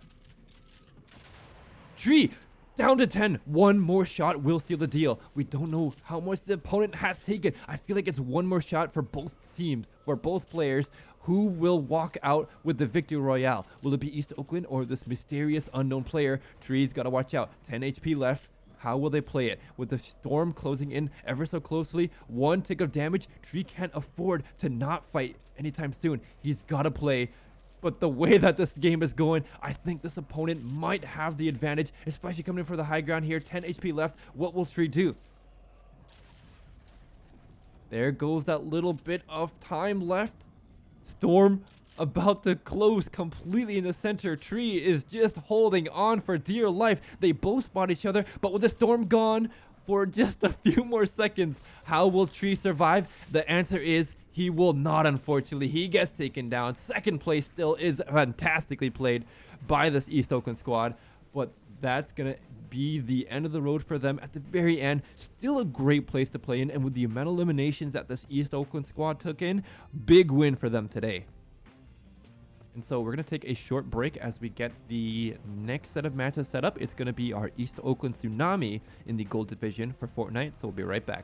Tree down to 10. One more shot will seal the deal. We don't know how much the opponent has taken. I feel like it's one more shot for both teams, for both players. Who will walk out with the victory royale? Will it be East Oakland or this mysterious unknown player? Tree's got to watch out. 10 HP left. How will they play it? With the storm closing in ever so closely, one tick of damage, Tree can't afford to not fight anytime soon. He's got to play. But the way that this game is going, I think this opponent might have the advantage, especially coming in for the high ground here. 10 HP left. What will Tree do? There goes that little bit of time left. Storm about to close completely in the center. Tree is just holding on for dear life. They both spot each other, but with the storm gone for just a few more seconds, how will Tree survive? The answer is he will not, unfortunately. He gets taken down. Second place still is fantastically played by this East Oakland squad, but that's going to be the end of the road for them at the very end. Still a great place to play in, and with the amount of eliminations that this East Oakland squad took in, big win for them today. And so we're going to take a short break as we get the next set of matches set up. It's going to be our East Oakland Tsunami in the Gold Division for Fortnite. So we'll be right back.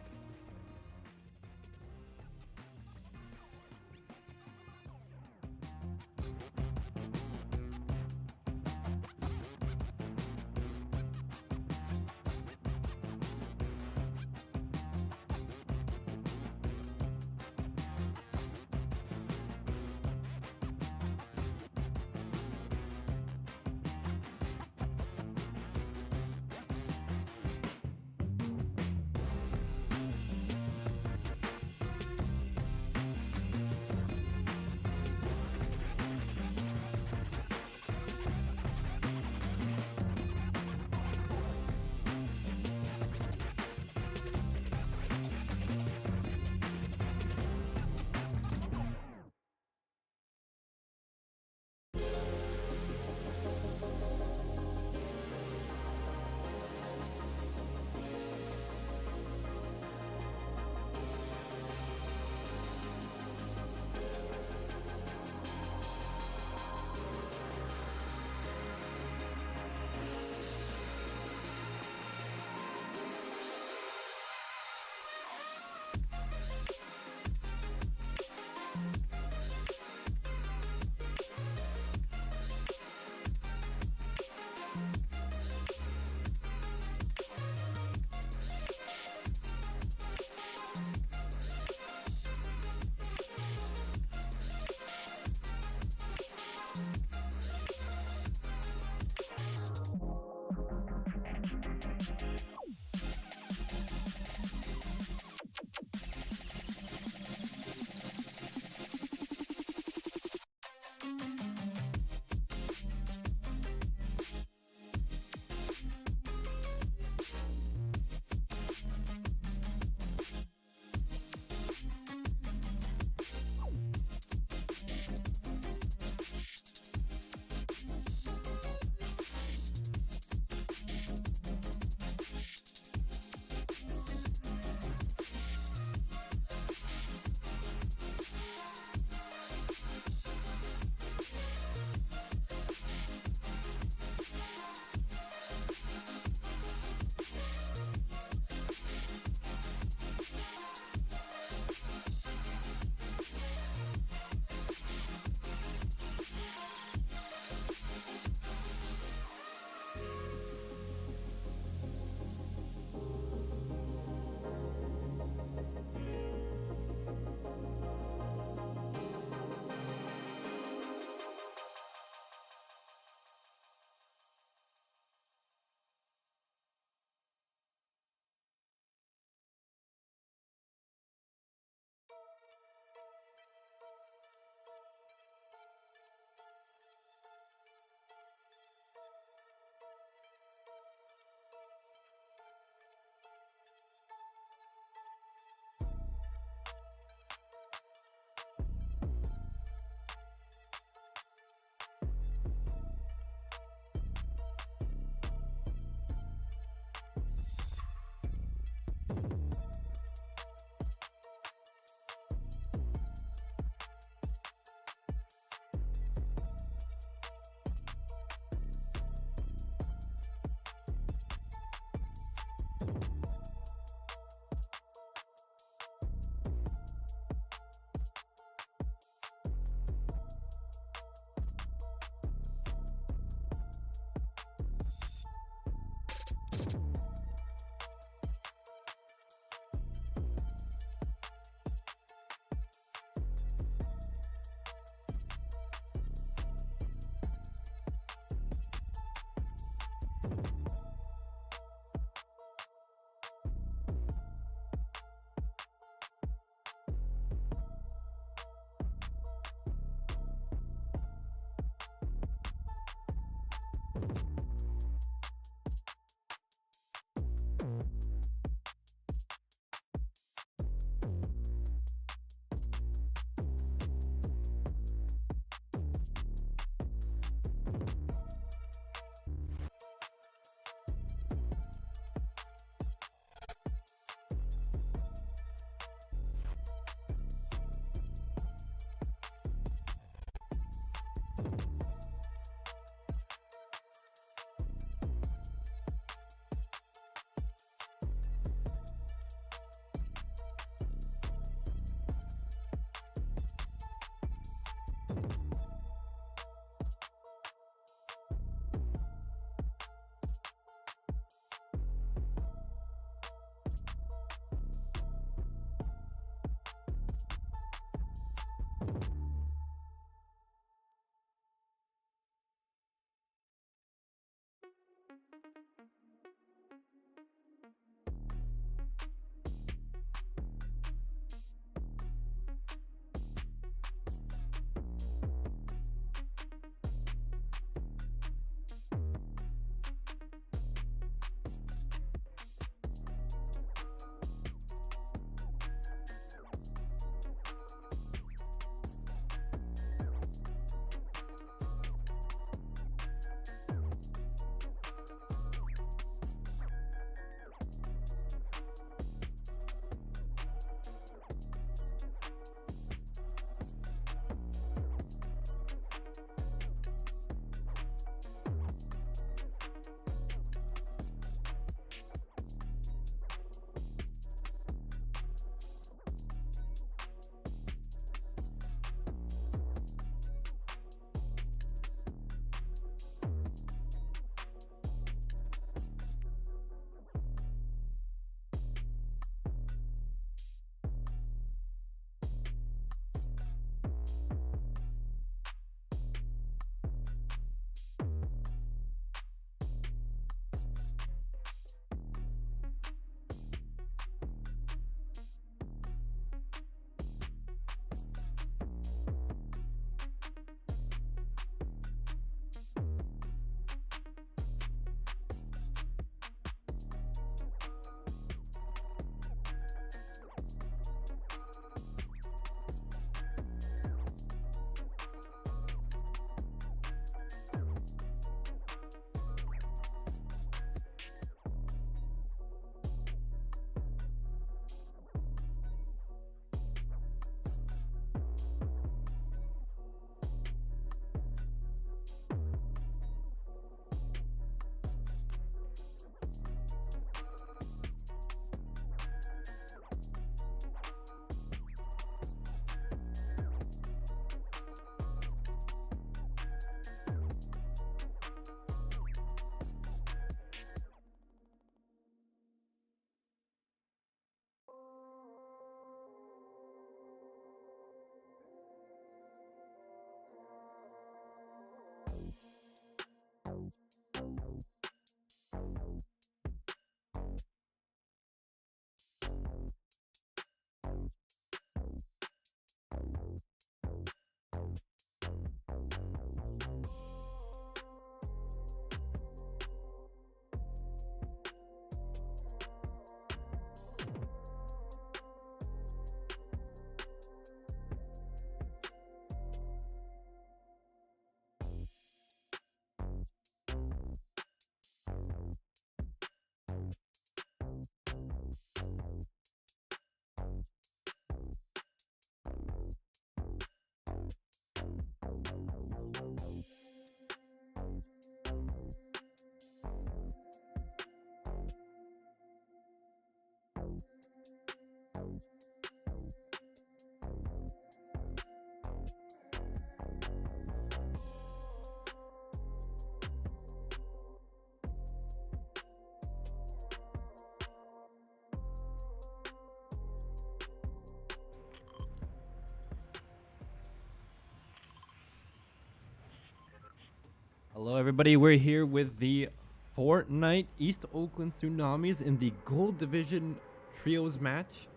Hello, everybody. We're here with the Fortnite East Oakland Tsunamis in the Gold Division Trios match.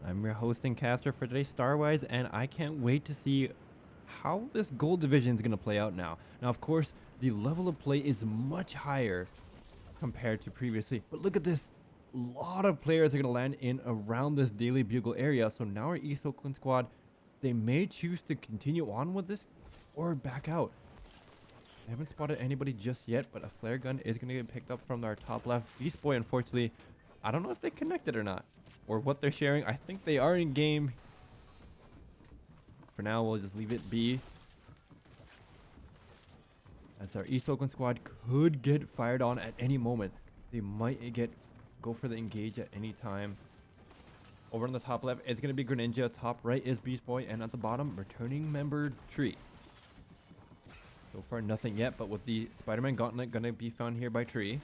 I'm your hosting caster for today's Starwise, and I can't wait to see how this Gold Division is going to play out now. Now, of course, the level of play is much higher compared to previously, but look at this. A lot of players are going to land in around this Daily Bugle area, so now our East Oakland squad, they may choose to continue on with this or back out. I haven't spotted anybody just yet, but a flare gun is going to get picked up from our top left. Beast Boy, unfortunately, I don't know if they connected or not, or what they're sharing. I think they are in game. For now, we'll just leave it be, as our East Oakland squad could get fired on at any moment. They might go for the engage at any time. Over on the top left, it's going to be Greninja. Top right is Beast Boy, and at the bottom, returning member Tree. So far, nothing yet, but with the Spider-Man Gauntlet going to be found here by Tree.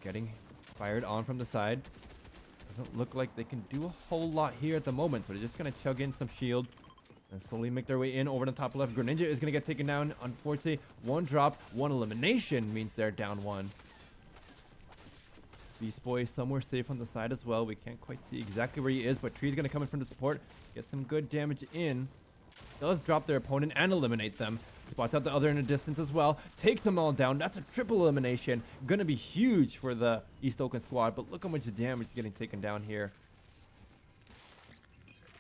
Getting fired on from the side. Doesn't look like they can do a whole lot here at the moment, so they're just going to chug in some shield and slowly make their way in. Over the top left, Greninja is going to get taken down. Unfortunately, one drop, one elimination means they're down one. Beast Boy somewhere safe on the side as well. We can't quite see exactly where he is, but Tree's going to come in from the support, get some good damage in. Does drop their opponent and eliminate them. Spots out the other in a distance as well. Takes them all down. That's a triple elimination. Gonna be huge for the East Oakland squad, but look how much damage is getting taken down here.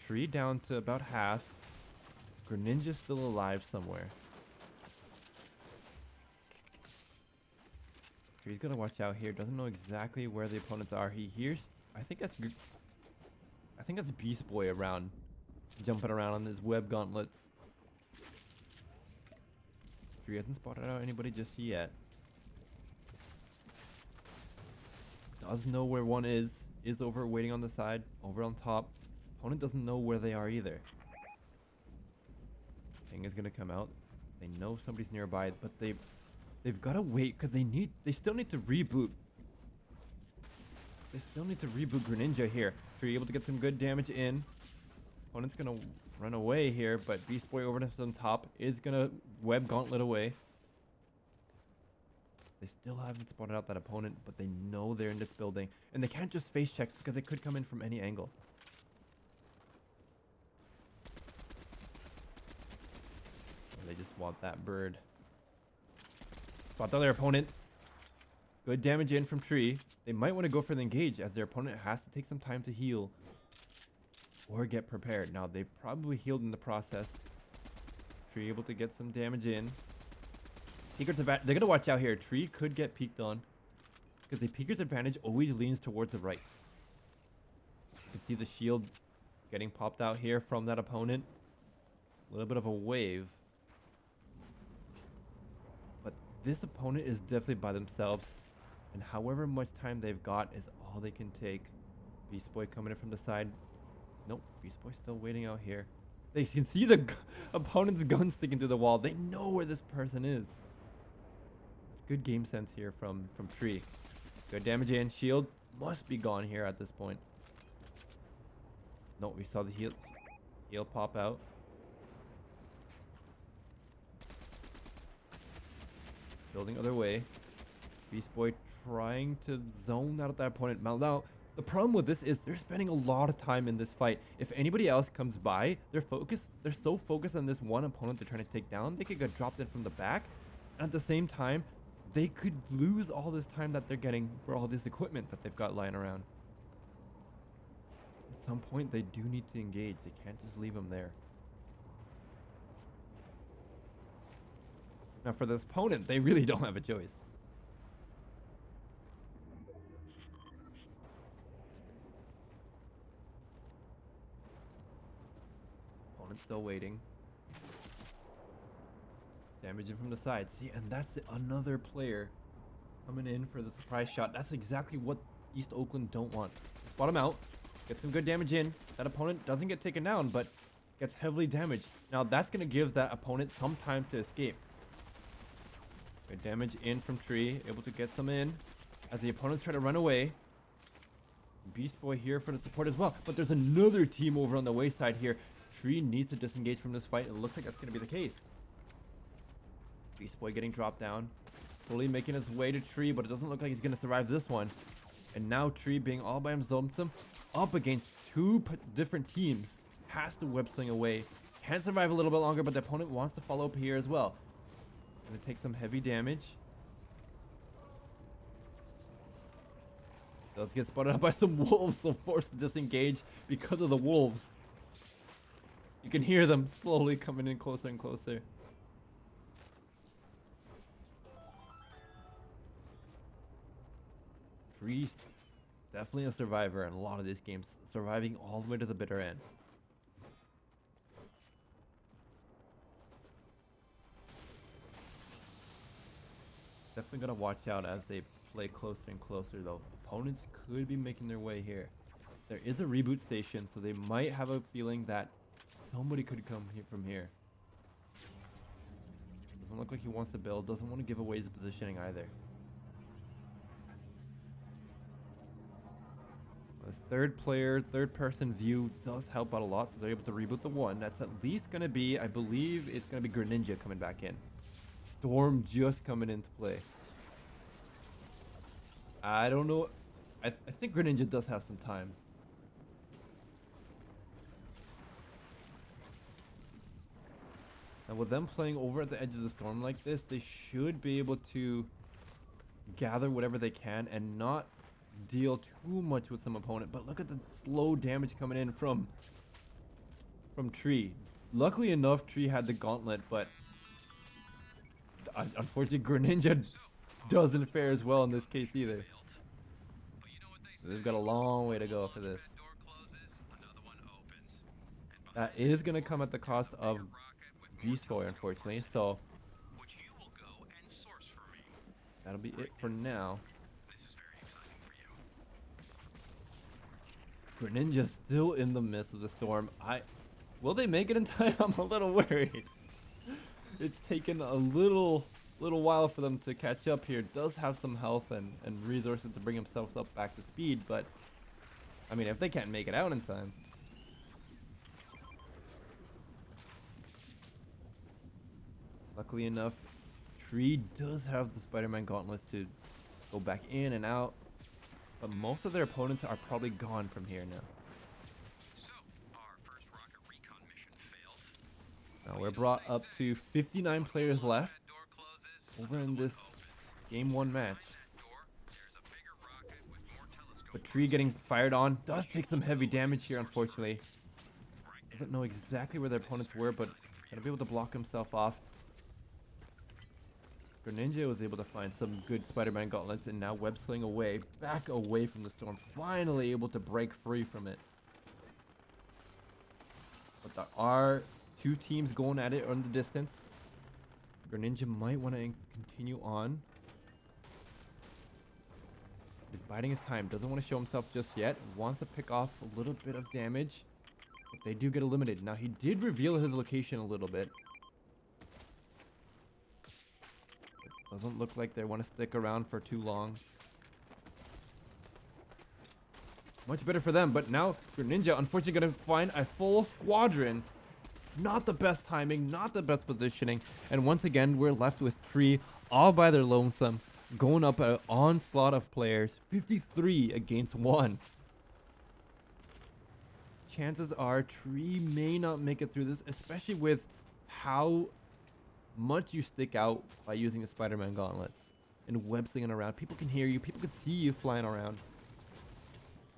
Tree down to about half. Greninja still alive somewhere. Tree's gonna watch out here. Doesn't know exactly where the opponents are. He hears, I think that's Beast Boy around, jumping around on his web gauntlets. Tree hasn't spotted out anybody just yet. Does know where one is over waiting on the side, over on top. Opponent doesn't know where they are either. Thing is gonna come out. They know somebody's nearby, but they've gotta wait because they still need to reboot. They still need to reboot Greninja here. Tree able to get some good damage in. Opponent's gonna run away here, but Beast Boy over to the top is gonna web gauntlet away. They still haven't spotted out that opponent, but they know they're in this building, and they can't just face check because they could come in from any angle. They just want that bird. Spot the other opponent. Good damage in from Tree. They might want to go for the engage, as their opponent has to take some time to heal or get prepared. Now, they probably healed in the process. Tree able to get some damage in. Peeker's advantage. They're going to watch out here. Tree could get peeked on, because the Peeker's advantage always leans towards the right. You can see the shield getting popped out here from that opponent. A little bit of a wave. But this opponent is definitely by themselves, and however much time they've got is all they can take. Beast Boy coming in from the side. Nope, Beast Boy's still waiting out here. They can see the opponent's gun sticking to the wall. They know where this person is. It's good game sense here from Tree. Good damage in. Shield must be gone here at this point. No, we saw the heal pop out. Building other way. Beast Boy trying to zone out of that opponent. Now, the problem with this is they're spending a lot of time in this fight. If anybody else comes by, they're so focused on this one opponent they're trying to take down, they could get dropped in from the back. And at the same time, they could lose all this time that they're getting for all this equipment that they've got lying around. At some point, they do need to engage. They can't just leave them there. Now, for this opponent, they really don't have a choice. Still waiting. Damaging from the side. See, and that's another player coming in for the surprise shot. That's exactly what East Oakland don't want. Spot him out. Get some good damage in. That opponent doesn't get taken down, but gets heavily damaged. Now, that's going to give that opponent some time to escape. Good damage in from Tree. Able to get some in as the opponents try to run away. Beast Boy here for the support as well. But there's another team over on the wayside here. Tree needs to disengage from this fight. It looks like that's going to be the case. Beast Boy getting dropped down. Slowly making his way to Tree, but it doesn't look like he's going to survive this one. And now Tree being all by himself up against two different teams. Has to web sling away. Can survive a little bit longer, but the opponent wants to follow up here as well. Gonna take some heavy damage. Does get spotted up by some wolves, so forced to disengage because of the wolves. You can hear them slowly coming in closer and closer. Tree's definitely a survivor in a lot of these games, surviving all the way to the bitter end. Definitely gotta watch out as they play closer and closer though. Opponents could be making their way here. There is a reboot station, so they might have a feeling that somebody could come here from here. Doesn't look like he wants to build, doesn't want to give away his positioning either. This third player, third person view does help out a lot, so they're able to reboot the one. That's at least going to be, I believe it's going to be Greninja coming back in. Storm just coming into play. I don't know. I think Greninja does have some time. And with them playing over at the edge of the storm like this, they should be able to gather whatever they can and not deal too much with some opponent. But look at the slow damage coming in from Tree. Luckily enough, Tree had the gauntlet, but unfortunately Greninja doesn't fare as well in this case either. So they've got a long way to go for this. That is going to come at the cost of Beast Boy, unfortunately, so that'll be it for now. Greninja still in the midst of the storm. Will they make it in time? I'm a little worried. It's taken a little while for them to catch up here. Does have some health and resources to bring himself up back to speed, but I mean, if they can't make it out in time. Luckily enough, Tree does have the Spider-Man gauntlets to go back in and out, but most of their opponents are probably gone from here now. Now we're brought up to 59 players left over in this game 1 match. But Tree getting fired on does take some heavy damage here, unfortunately. Doesn't know exactly where their opponents were, but gonna be able to block himself off. Greninja was able to find some good Spider-Man gauntlets and now web sling away, back away from the storm, finally able to break free from it. But there are two teams going at it on the distance. Greninja might want to continue on. He's biding his time, doesn't want to show himself just yet, wants to pick off a little bit of damage, but they do get eliminated. Now he did reveal his location a little bit. Doesn't look like they want to stick around for too long. Much better for them, but now Greninja unfortunately going to find a full squadron. Not the best timing, not the best positioning, and once again we're left with Tree all by their lonesome, going up an onslaught of players, 53 against 1. Chances are Tree may not make it through this, especially with how much you stick out by using the Spider-Man gauntlets and web slinging around. People can hear you, people can see you flying around,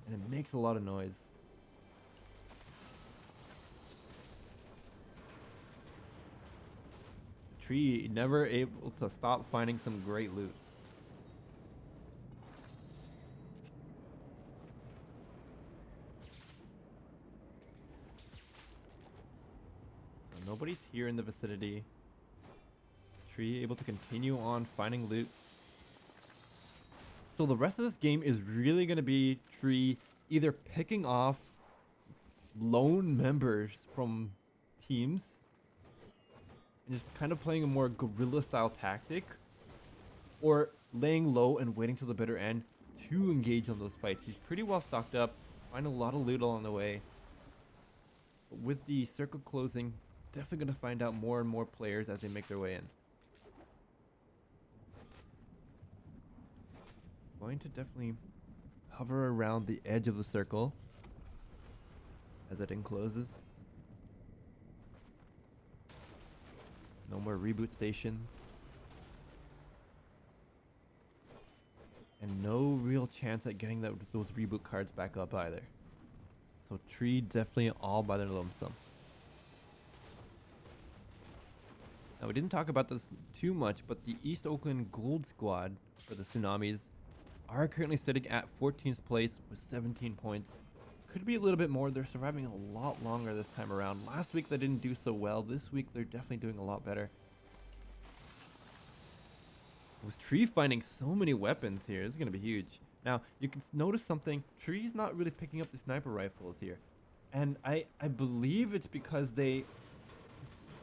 and it makes a lot of noise. Tree never able to stop finding some great loot. So nobody's here in the vicinity. Tree able to continue on finding loot. So the rest of this game is really going to be Tree either picking off lone members from teams and just kind of playing a more guerrilla style tactic, or laying low and waiting till the bitter end to engage on those fights. He's pretty well stocked up, find a lot of loot along the way. But with the circle closing, definitely going to find out more and more players as they make their way in. Going to definitely hover around the edge of the circle as it encloses. No more reboot stations. And no real chance at getting those reboot cards back up either. So Tree definitely all by their lonesome. Now we didn't talk about this too much, but the East Oakland Gold Squad for the Tsunamis are currently sitting at 14th place with 17 points. Could be a little bit more. They're surviving a lot longer this time around. Last week they didn't do so well. This week they're definitely doing a lot better. With Tree finding so many weapons here, this is going to be huge. Now, you can notice something. Tree's not really picking up the sniper rifles here. And I believe it's because the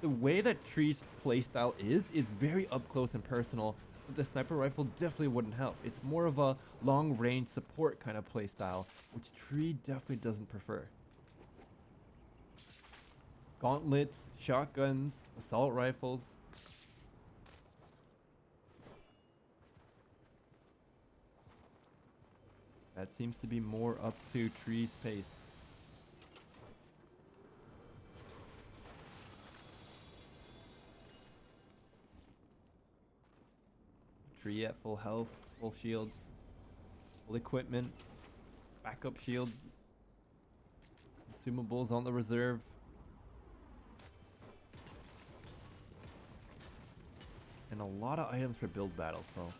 way that Tree's playstyle is very up close and personal. But the sniper rifle definitely wouldn't help. It's more of a long range support kind of playstyle, which Tree definitely doesn't prefer. Gauntlets, shotguns, assault rifles. That seems to be more up to Tree's pace. Tree at full health, full shields, full equipment, backup shield, consumables on the reserve. And a lot of items for build battles, so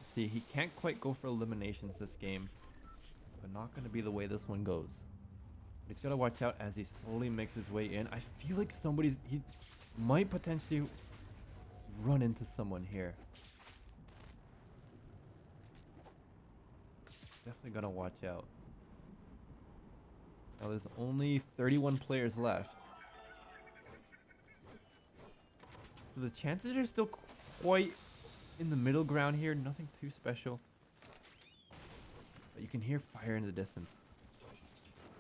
see, he can't quite go for eliminations this game, but not going to be the way this one goes. He's got to watch out as he slowly makes his way in. I feel like he might potentially run into someone here. Definitely got to watch out. Now there's only 31 players left. So the chances are still quite in the middle ground here, nothing too special. But you can hear fire in the distance.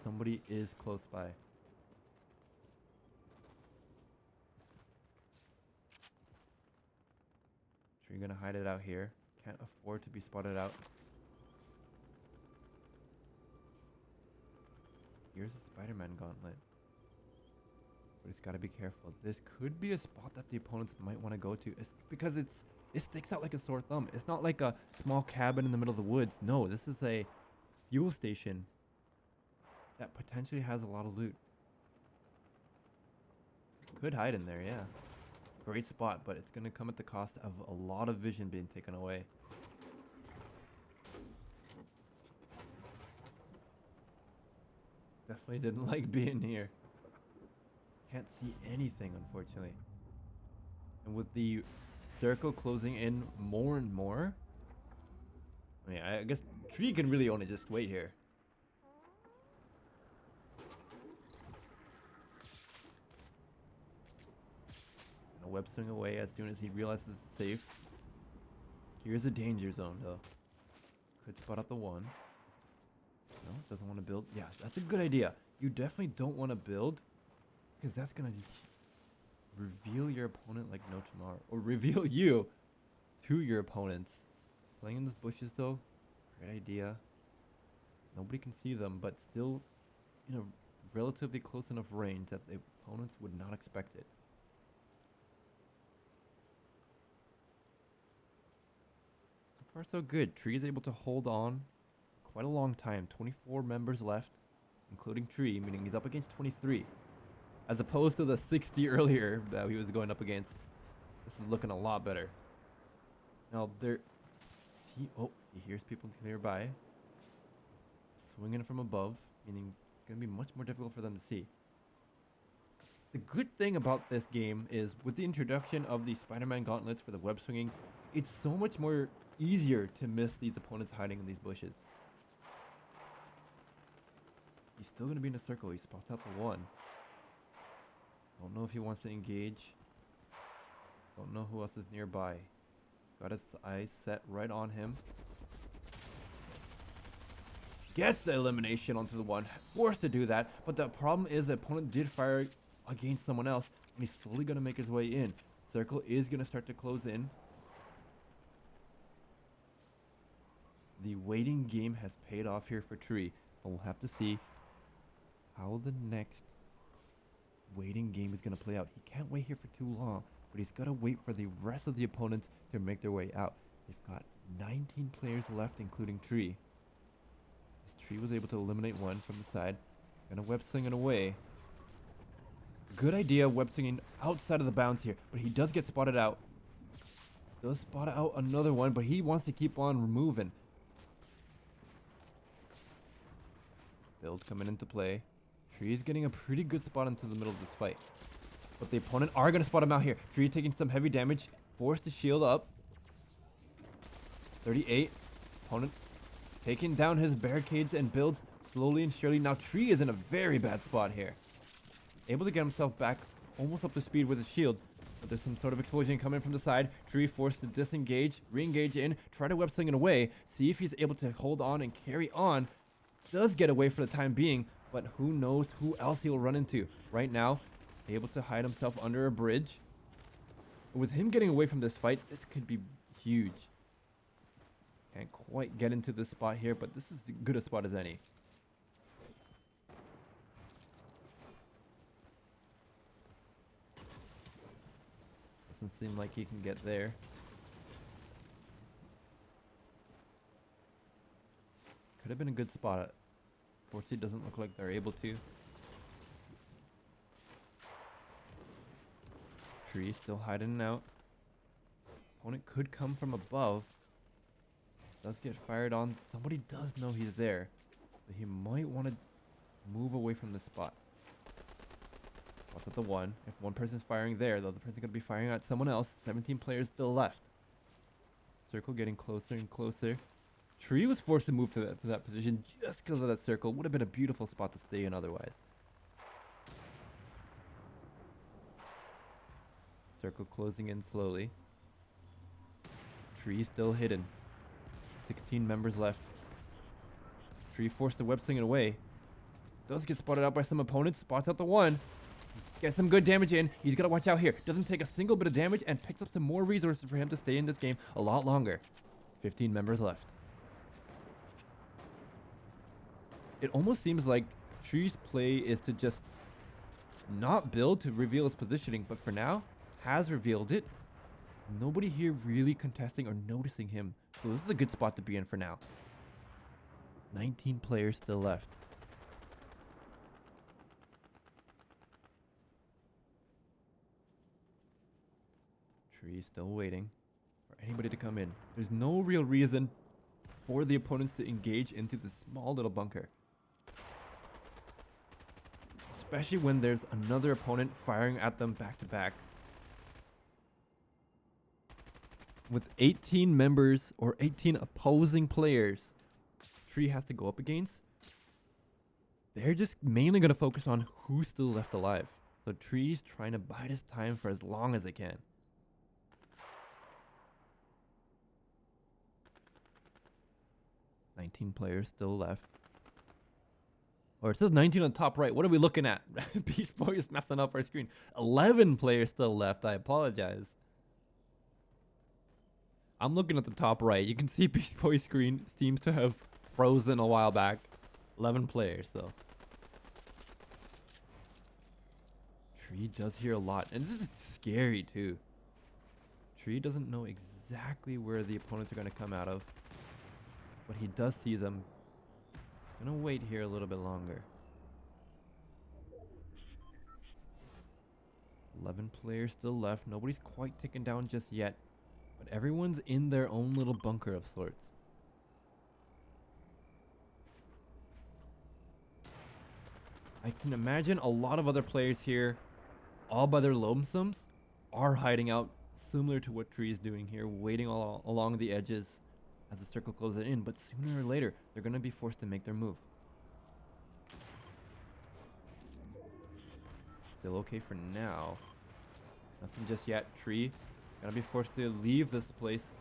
Somebody is close by. So you're gonna hide it out here. Can't afford to be spotted out. Here's a Spider-Man gauntlet. But he's gotta be careful. This could be a spot that the opponents might want to go to. It's because it sticks out like a sore thumb. It's not like a small cabin in the middle of the woods. No, this is a fuel station that potentially has a lot of loot. Could hide in there, yeah. Great spot, but it's gonna come at the cost of a lot of vision being taken away. Definitely didn't like being here. Can't see anything, unfortunately. And with the circle closing in more and more, I guess Tree can really only just wait here. And a web swing away as soon as he realizes it's safe. Here's a danger zone, though. Could spot out the one. No, doesn't want to build. Yeah, that's a good idea. You definitely don't want to build, because that's going to reveal your opponent like no tomorrow. Or reveal you to your opponents. Playing in these bushes, though, great idea. Nobody can see them, but still in a relatively close enough range that the opponents would not expect it. So far, so good. Tree is able to hold on quite a long time. 24 members left, including Tree, meaning he's up against 23. As opposed to the 60 earlier that he was going up against. This is looking a lot better. Now, oh, he hears people nearby. Swinging from above, meaning it's going to be much more difficult for them to see. The good thing about this game is, with the introduction of the Spider-Man gauntlets for the web swinging, it's so much more easier to miss these opponents hiding in these bushes. He's still going to be in a circle. He spots out the one. Don't know if he wants to engage. Don't know who else is nearby. Got his eyes set right on him. Gets the elimination onto the one. Forced to do that. But the problem is the opponent did fire against someone else. And he's slowly going to make his way in. Circle is going to start to close in. The waiting game has paid off here for Tree, but we'll have to see how the next waiting game is going to play out. He can't wait here for too long, but he's got to wait for the rest of the opponents to make their way out. They've got 19 players left, including Tree. This Tree was able to eliminate one from the side. Gonna web sling it away. Good idea web slinging outside of the bounds here, but he does get spotted out. Does spot out another one, but he wants to keep on moving. Build coming into play. Tree is getting a pretty good spot into the middle of this fight. But the opponent are going to spot him out here. Tree taking some heavy damage. Forced to shield up. 38. Opponent taking down his barricades and builds slowly and surely. Now Tree is in a very bad spot here. Able to get himself back almost up to speed with his shield. But there's some sort of explosion coming from the side. Tree forced to disengage, re-engage in, try to web sling it away. See if he's able to hold on and carry on. Does get away for the time being, but who knows who else he'll run into. Right now, able to hide himself under a bridge. With him getting away from this fight, this could be huge. Can't quite get into this spot here, but this is as good a spot as any. Doesn't seem like he can get there. Could have been a good spot. Fortnite doesn't look like they're able to. Tree still hiding out. Opponent could come from above. Does get fired on. Somebody does know he's there. So he might want to move away from this spot. Spot's at the one. If one person's firing there, the other person's going to be firing at someone else. 17 players still left. Circle getting closer and closer. Tree was forced to move to that position just because of that circle. Would have been a beautiful spot to stay in otherwise. Circle closing in slowly. Tree still hidden. 16 members left. Tree forced to web sling it away. Does get spotted out by some opponents. Spots out the one. Gets some good damage in. He's got to watch out here. Doesn't take a single bit of damage and picks up some more resources for him to stay in this game a lot longer. 15 members left. It almost seems like Tree's play is to just not build to reveal his positioning, but for now, has revealed it. Nobody here really contesting or noticing him. So this is a good spot to be in for now. 19 players still left. Tree still waiting for anybody to come in. There's no real reason for the opponents to engage into this small little bunker. Especially when there's another opponent firing at them back to back. With 18 members or 18 opposing players Tree has to go up against, they're just mainly going to focus on who's still left alive. So Tree's trying to bide his time for as long as they can. $19 players still left. Or it says 19 on the top right. What are we looking at? Beast Boy is messing up our screen. 11 players still left. I apologize. I'm looking at the top right. You can see Beast Boy's screen seems to have frozen a while back. 11 players, so. Tree does hear a lot. And this is scary, too. Tree doesn't know exactly where the opponents are going to come out of. But he does see them. He's going to wait here a little bit longer. 11 players still left. Nobody's quite taken down just yet. But everyone's in their own little bunker of sorts. I can imagine a lot of other players here, all by their lonesomes, are hiding out similar to what Tree is doing here, waiting all along the edges as the circle closes in. But sooner or later, they're going to be forced to make their move. Still okay for now. Nothing just yet. Tree gonna be forced to leave this place.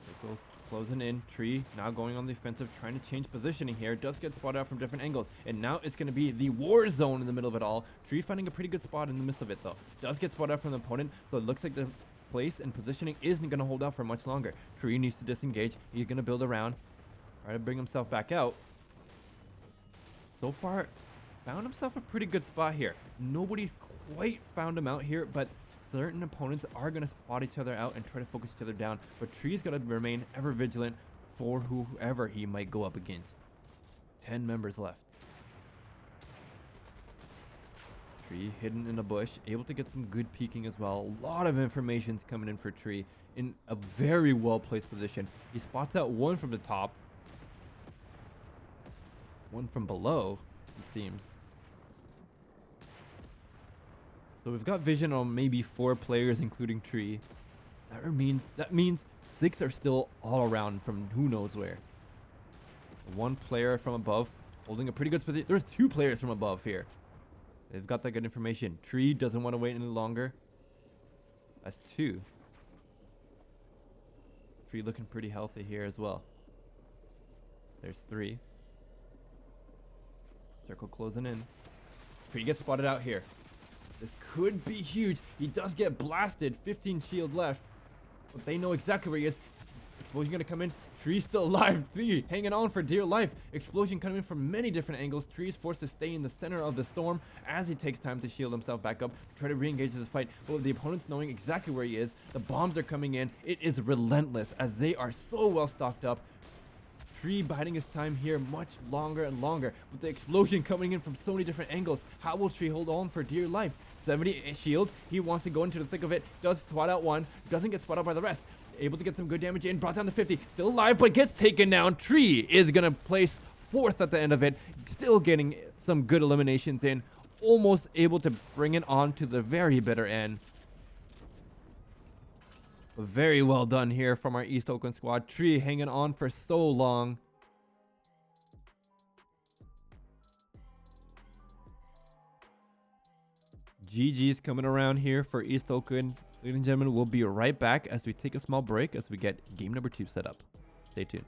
Circle closing in. Tree now going on the offensive, trying to change positioning here. Does get spotted out from different angles. And now it's gonna be the war zone in the middle of it all. Tree finding a pretty good spot in the midst of it though. Does get spotted out from the opponent. So it looks like the place and positioning isn't going to hold out for much longer. Tree needs to disengage. He's going to build around. Try to bring himself back out. So far, found himself a pretty good spot here. Nobody's quite found him out here, but certain opponents are going to spot each other out and try to focus each other down. But Tree's going to remain ever vigilant for whoever he might go up against. 10 members left. Tree hidden in a bush, able to get some good peeking as well. A lot of information's coming in for Tree in a very well placed position. He spots out one from the top, one from below, it seems. So we've got vision on maybe 4 players, including Tree. That means 6 are still all around from who knows where. 1 player from above holding a pretty good position. There's 2 players from above here. They've got that good information. Tree doesn't want to wait any longer. That's 2. Tree looking pretty healthy here as well. There's 3. Circle closing in. Tree gets spotted out here. This could be huge. He does get blasted. 15 shield left. But they know exactly where he is. Explosion gonna come in. Tree's still alive. Tree hanging on for dear life. Explosion coming in from many different angles. Tree is forced to stay in the center of the storm as he takes time to shield himself back up to try to re-engage this fight. But with the opponents knowing exactly where he is, the bombs are coming in. It is relentless as they are so well stocked up. Tree biding his time here much longer and longer with the explosion coming in from so many different angles. How will Tree hold on for dear life? 70 shield. He wants to go into the thick of it. Does spot out one. Doesn't get spotted out by the rest. Able to get some good damage in. Brought down to 50. Still alive, but gets taken down. Tree is going to place 4th at the end of it. Still getting some good eliminations in. Almost able to bring it on to the very bitter end. Very well done here from our East Oakland squad. Tree hanging on for so long. GG's coming around here for East Oakland. Ladies and gentlemen, we'll be right back as we take a small break as we get game number 2 set up. Stay tuned.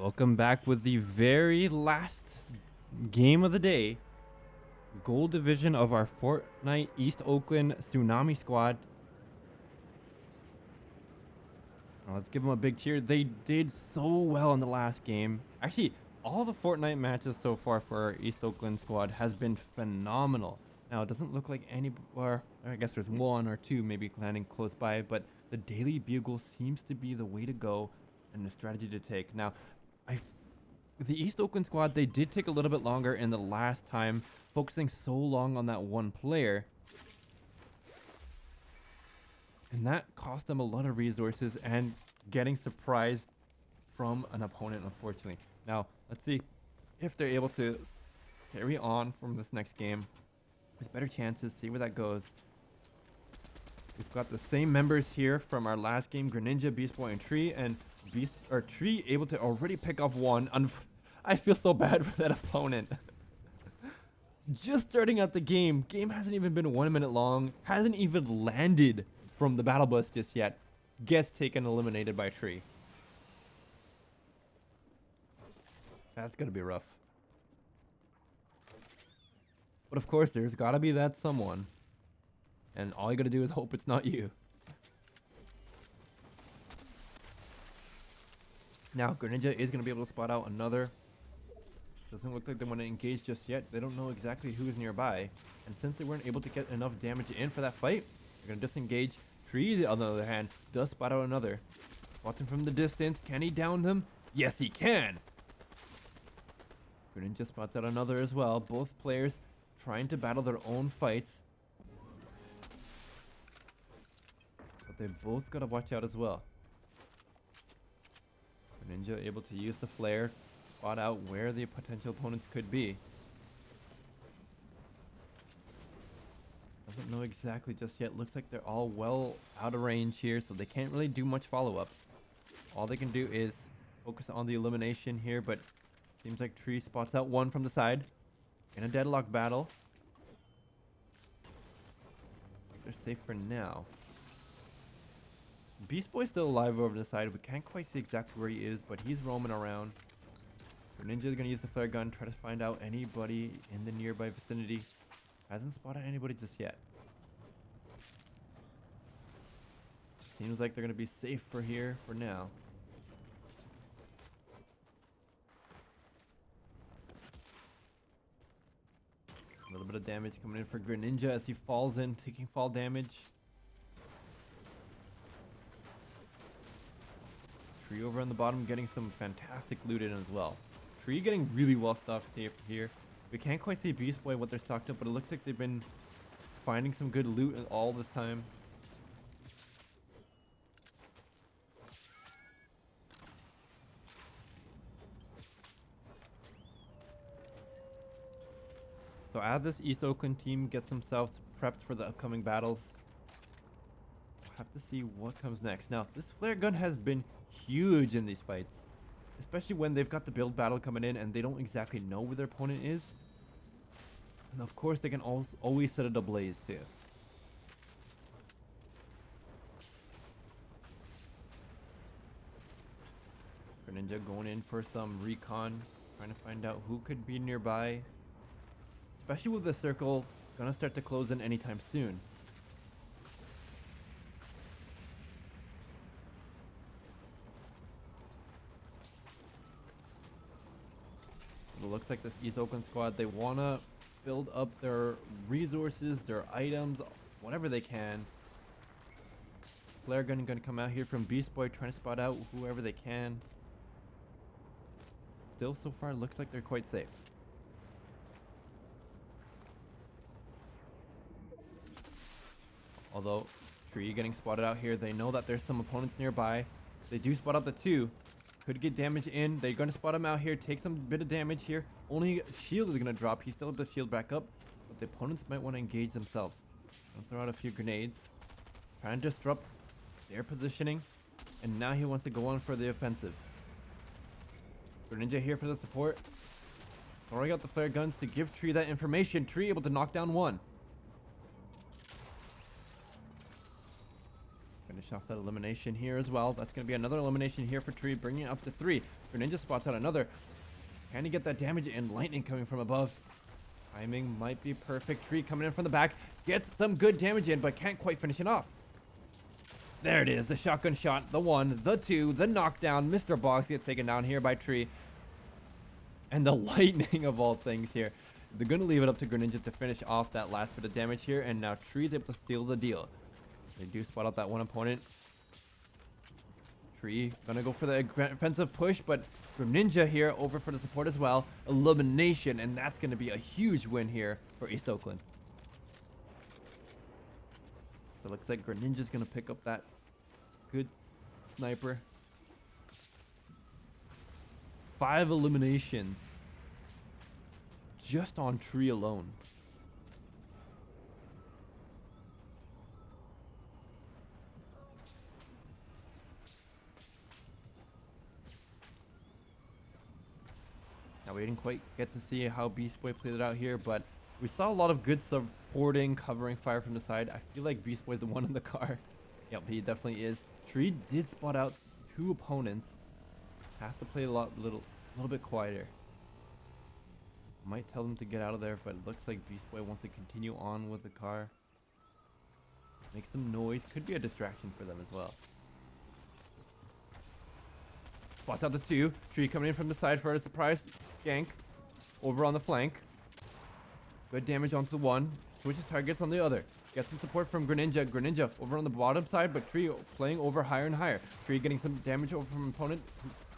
Welcome back with the very last game of the day. Gold division of our Fortnite East Oakland Tsunami squad. Now let's give them a big cheer. They did so well in the last game. Actually, all the Fortnite matches so far for our East Oakland squad has been phenomenal. Now, it doesn't look like any, or I guess there's one or two maybe landing close by, but the Daily Bugle seems to be the way to go and the strategy to take. Now, the East Oakland squad, they did take a little bit longer in the last time, focusing so long on that one player. And that cost them a lot of resources and getting surprised from an opponent, unfortunately. Now, let's see if they're able to carry on from this next game with better chances, see where that goes. We've got the same members here from our last game, Greninja, Beast Boy, and Tree, and Tree able to already pick off one. I feel so bad for that opponent. Just starting out the game hasn't even been 1 minute long, hasn't even landed from the battle bus just yet, gets taken eliminated by Tree. That's gonna be rough. But of course, there's gotta be that someone. And all you gotta do is hope it's not you. Now, Greninja is gonna be able to spot out another. Doesn't look like they want to engage just yet. They don't know exactly who's nearby. And since they weren't able to get enough damage in for that fight, they're gonna disengage. Tree, on the other hand, does spot out another. Spots him from the distance. Can he down them? Yes, he can! Greninja spots out another as well. Both players trying to battle their own fights. But they both gotta watch out as well. Greninja able to use the flare, spot out where the potential opponents could be. Doesn't know exactly just yet. Looks like they're all well out of range here, so they can't really do much follow-up. All they can do is focus on the elimination here, but seems like Tree spots out one from the side in a deadlock battle. They're safe for now. Beast Boy's still alive over the side. We can't quite see exactly where he is, but he's roaming around. Ninja's gonna use the flare gun, try to find out anybody in the nearby vicinity. Hasn't spotted anybody just yet. Seems like they're gonna be safe for here for now. A little bit of damage coming in for Greninja as he falls in, taking fall damage. Tree over on the bottom getting some fantastic loot in as well. Tree getting really well stocked here. We can't quite see Beast Boy what they're stocked up, but it looks like they've been finding some good loot all this time. So as this East Oakland team gets themselves prepped for the upcoming battles, we'll have to see what comes next. Now, this flare gun has been huge in these fights, especially when they've got the build battle coming in and they don't exactly know where their opponent is. And of course, they can always set it ablaze too. Greninja going in for some recon, trying to find out who could be nearby. Especially with the circle gonna start to close in anytime soon. It looks like this East Oakland squad, they wanna build up their resources, their items, whatever they can. Flare gun gonna come out here from Beast Boy, trying to spot out whoever they can. Still, so far, looks like they're quite safe. Although, Tree getting spotted out here, they know that there's some opponents nearby. They do spot out the two. Could get damage in. They're going to spot him out here, take some bit of damage here. Only shield is going to drop. He still has the shield back up, but the opponents might want to engage themselves. I'll throw out a few grenades, trying to disrupt their positioning, and now he wants to go on for the offensive. Greninja here for the support. Throwing out the flare guns to give Tree that information. Tree able to knock down one. Finish off that elimination here as well. That's going to be another elimination here for Tree, bringing it up to 3. Greninja spots out another. Can he get that damage in? Lightning coming from above. Timing might be perfect. Tree coming in from the back. Gets some good damage in, but can't quite finish it off. There it is. The shotgun shot. The 1, the 2, the knockdown. Mr. Box gets taken down here by Tree. And the lightning of all things here. They're going to leave it up to Greninja to finish off that last bit of damage here. And now Tree's able to steal the deal. They do spot out that one opponent. Tree gonna go for the offensive push, but Greninja here over for the support as well. Elimination, and that's gonna be a huge win here for East Oakland. So it looks like Greninja's gonna pick up that good sniper. 5 eliminations just on Tree alone. Now we didn't quite get to see how Beast Boy played it out here, but we saw a lot of good supporting, covering fire from the side. I feel like Beast Boy's the one in the car. Yep, he definitely is. Tree did spot out 2 opponents. Has to play a little bit quieter. Might tell them to get out of there, but it looks like Beast Boy wants to continue on with the car. Make some noise. Could be a distraction for them as well. Spots out the 2. Tree coming in from the side for a surprise gank. Over on the flank. Good damage onto the 1. Switches targets on the other. Gets some support from Greninja. Greninja over on the bottom side, but Tree playing over higher and higher. Tree getting some damage over from opponent.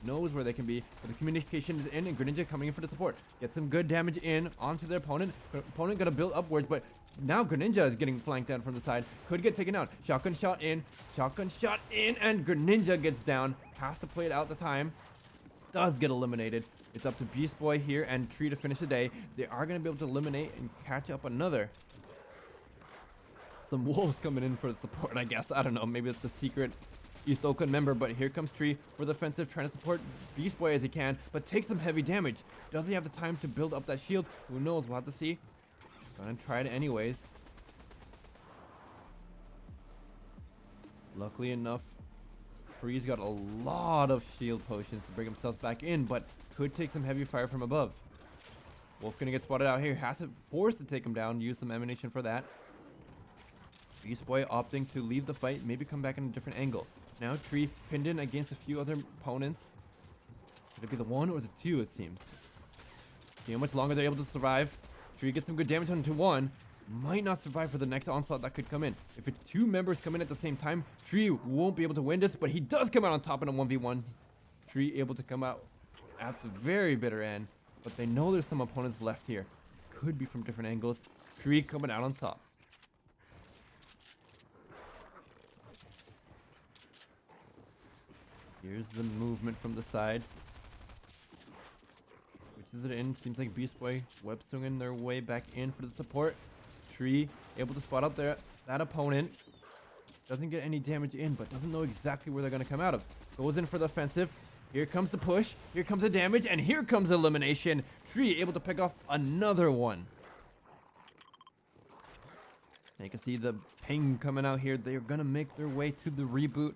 Knows where they can be, but the communication is in, and Greninja coming in for the support. Gets some good damage in onto their opponent. Opponent gonna build upwards, but now Greninja is getting flanked down from the side. Could get taken out. Shotgun shot in, and Greninja gets down. Has to play it out the time. Does get eliminated. It's up to Beast Boy here and Tree to finish the day. They are gonna be able to eliminate and catch up another. Some wolves coming in for the support, I guess. I don't know. Maybe it's a secret East Oakland member, but here comes Tree for the offensive, trying to support Beast Boy as he can, but takes some heavy damage. Does he have the time to build up that shield? Who knows? We'll have to see. Gonna try it anyways. Luckily enough, Tree's got a lot of shield potions to bring themselves back in, but could take some heavy fire from above. Wolf gonna get spotted out here. Has to force to take him down. Use some ammunition for that. Beast Boy opting to leave the fight, maybe come back in a different angle. Now Tree pinned in against a few other opponents. Could it be the 1 or the 2, it seems? See how much longer they're able to survive. Tree gets some good damage onto 1. Might not survive for the next onslaught that could come in. If it's 2 members come in at the same time, Tree won't be able to win this, but he does come out on top in a 1v1. Tree able to come out at the very bitter end, but they know there's some opponents left here. Could be from different angles. Tree coming out on top. Here's the movement from the side. Switches it in. Seems like Beast Boy web swinging their way back in for the support. Tree able to spot out there that opponent. Doesn't get any damage in, but doesn't know exactly where they're going to come out of. Goes in for the offensive. Here comes the push. Here comes the damage. And here comes elimination. Tree able to pick off another one. And you can see the ping coming out here. They're going to make their way to the reboot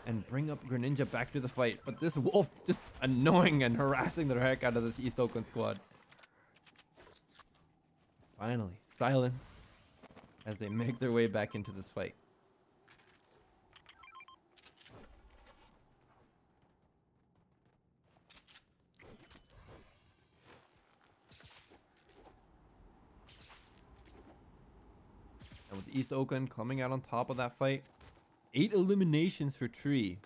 and bring up Greninja back to the fight. But this wolf just annoying and harassing the heck out of this East Oakland squad. Finally, silence as they make their way back into this fight. And with East Oakland coming out on top of that fight, 8 eliminations for Tree.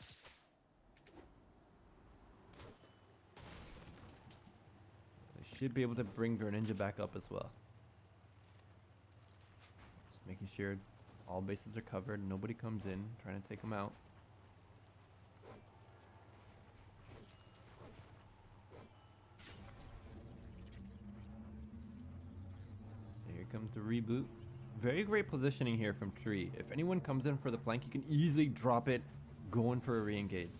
They should be able to bring Greninja back up as well. Just making sure all bases are covered. Nobody comes in, trying to take them out. Here comes the reboot. Very great positioning here from Tree. If anyone comes in for the flank, you can easily drop it, go in for a re-engage.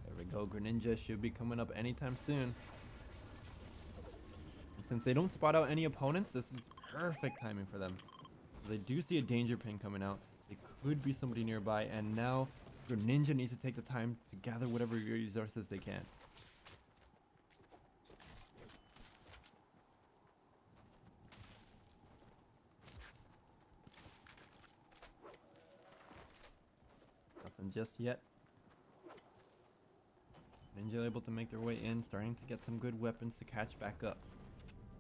There we go. Greninja should be coming up anytime soon. And since they don't spot out any opponents, this is perfect timing for them. They do see a danger ping coming out. It could be somebody nearby, and now your ninja needs to take the time to gather whatever resources they can. Nothing just yet. Ninja able to make their way in, starting to get some good weapons to catch back up.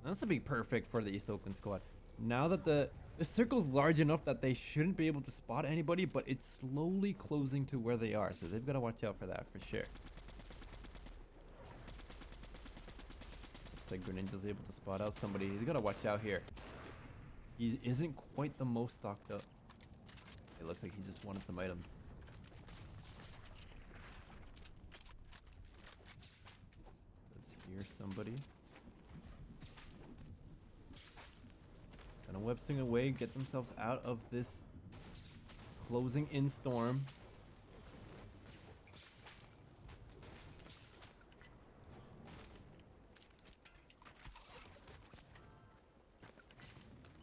And this will be perfect for the East Oakland squad. Now that the circle's large enough that they shouldn't be able to spot anybody, but it's slowly closing to where they are, so they've got to watch out for that for sure. Looks like Greninja's able to spot out somebody. He's got to watch out here. He isn't quite the most stocked up. It looks like he just wanted some items. Let's hear somebody. Gonna web swing away, get themselves out of this closing in storm.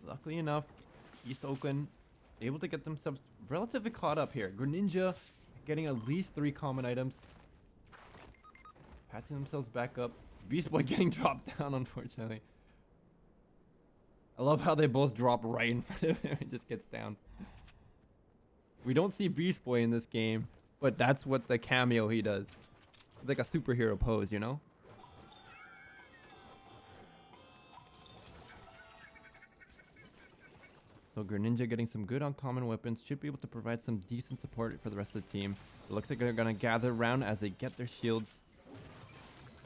Luckily enough, East Oakland able to get themselves relatively caught up here. Greninja getting at least 3 common items. Patching themselves back up. Beast Boy getting dropped down, unfortunately. I love how they both drop right in front of him and just gets down. We don't see Beast Boy in this game, but that's what the cameo he does. It's like a superhero pose, you know? So Greninja getting some good uncommon weapons, should be able to provide some decent support for the rest of the team. It looks like they're going to gather around as they get their shields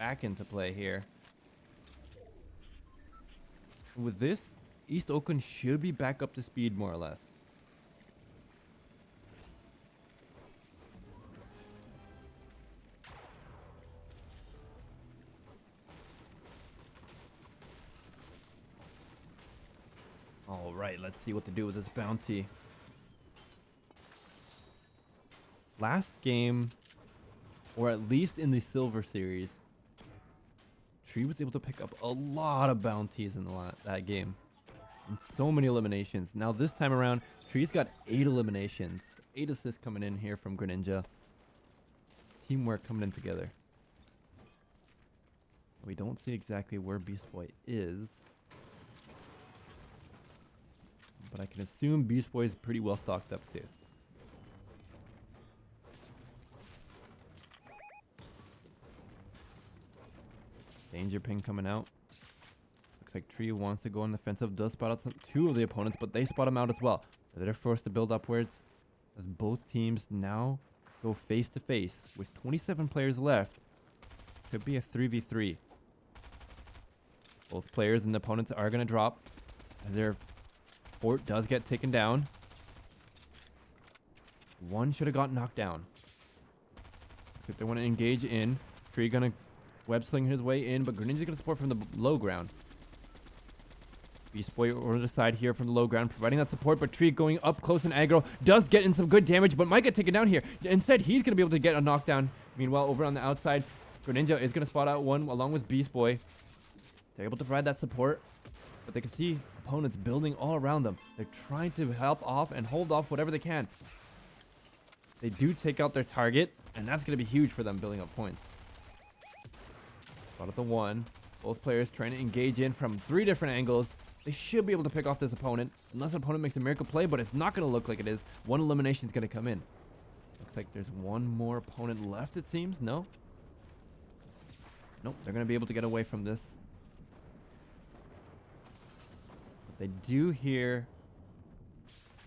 back into play here. With this, East Oakland should be back up to speed more or less. Alright, let's see what to do with this bounty. Last game, or at least in the Silver Series, Tree was able to pick up a lot of bounties in that game. And so many eliminations. Now this time around, Tree's got 8 eliminations. 8 assists coming in here from Greninja. It's teamwork coming in together. We don't see exactly where Beast Boy is. But I can assume Beast Boy is pretty well stocked up too. Danger ping coming out. Looks like Tree wants to go on the offensive. Does spot out 2 of the opponents, but they spot him out as well. They're forced to build upwards as both teams now go face to face with 27 players left. Could be a 3v3. Both players and the opponents are going to drop as their fort does get taken down. One should have got knocked down. If they want to engage in, Tree going to web sling his way in, but Greninja going to support from the low ground. Beast Boy over the side here from the low ground, providing that support, but Tree going up close and aggro does get in some good damage, but might get taken down here. Instead, he's going to be able to get a knockdown. Meanwhile, over on the outside, Greninja is going to spot out one along with Beast Boy. They're able to provide that support, but they can see opponents building all around them. They're trying to help off and hold off whatever they can. They do take out their target, and that's going to be huge for them building up points. Spot at the 1. Both players trying to engage in from 3 different angles. They should be able to pick off this opponent, unless an opponent makes a miracle play, but it's not going to look like it is. 1 elimination is going to come in. Looks like there's 1 more opponent left, it seems. No? Nope, they're going to be able to get away from this. But they do hear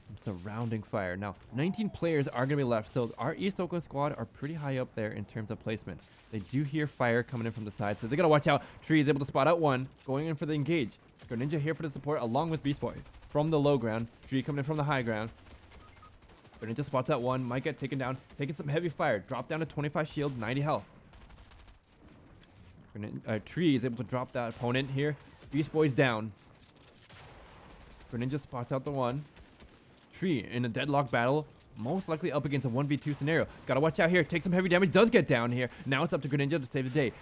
some surrounding fire. Now, 19 players are going to be left, so our East Oakland squad are pretty high up there in terms of placement. They do hear fire coming in from the side, so they got to watch out. Tree is able to spot out 1, going in for the engage. Greninja here for the support, along with Beast Boy. From the low ground, Tree coming in from the high ground. Greninja spots out 1, might get taken down, taking some heavy fire. Drop down to 25 shield, 90 health. Tree is able to drop that opponent here. Beast Boy's down. Greninja spots out the 1. Tree in a deadlock battle, most likely up against a 1v2 scenario. Gotta watch out here. Take some heavy damage. Does get down here. Now it's up to Greninja to save the day.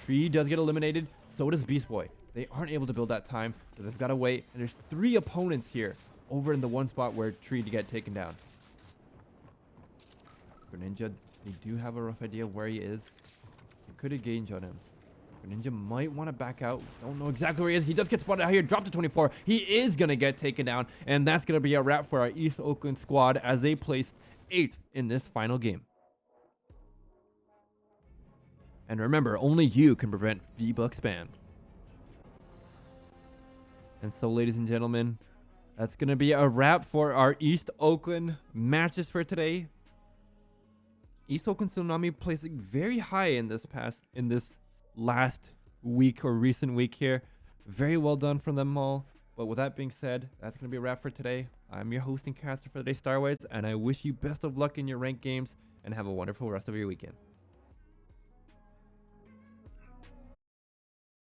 Tree does get eliminated. So does Beast Boy. they aren't able to build that time, so they've got to wait. And there's 3 opponents here over in the one spot where Tree to get taken down. Greninja, they do have a rough idea of where he is. They could engage on him. Greninja might want to back out. Don't know exactly where he is. He does get spotted out here. Dropped to 24. He is going to get taken down. And that's going to be a wrap for our East Oakland squad as they placed 8th in this final game. And remember, only you can prevent V-Buck spams. And so, ladies and gentlemen, that's going to be a wrap for our East Oakland matches for today. East Oakland Tsunami placing very high in this last week or recent week here. Very well done from them all. But with that being said, that's going to be a wrap for today. I'm your hosting caster for the day, Starways, and I wish you best of luck in your ranked games and have a wonderful rest of your weekend.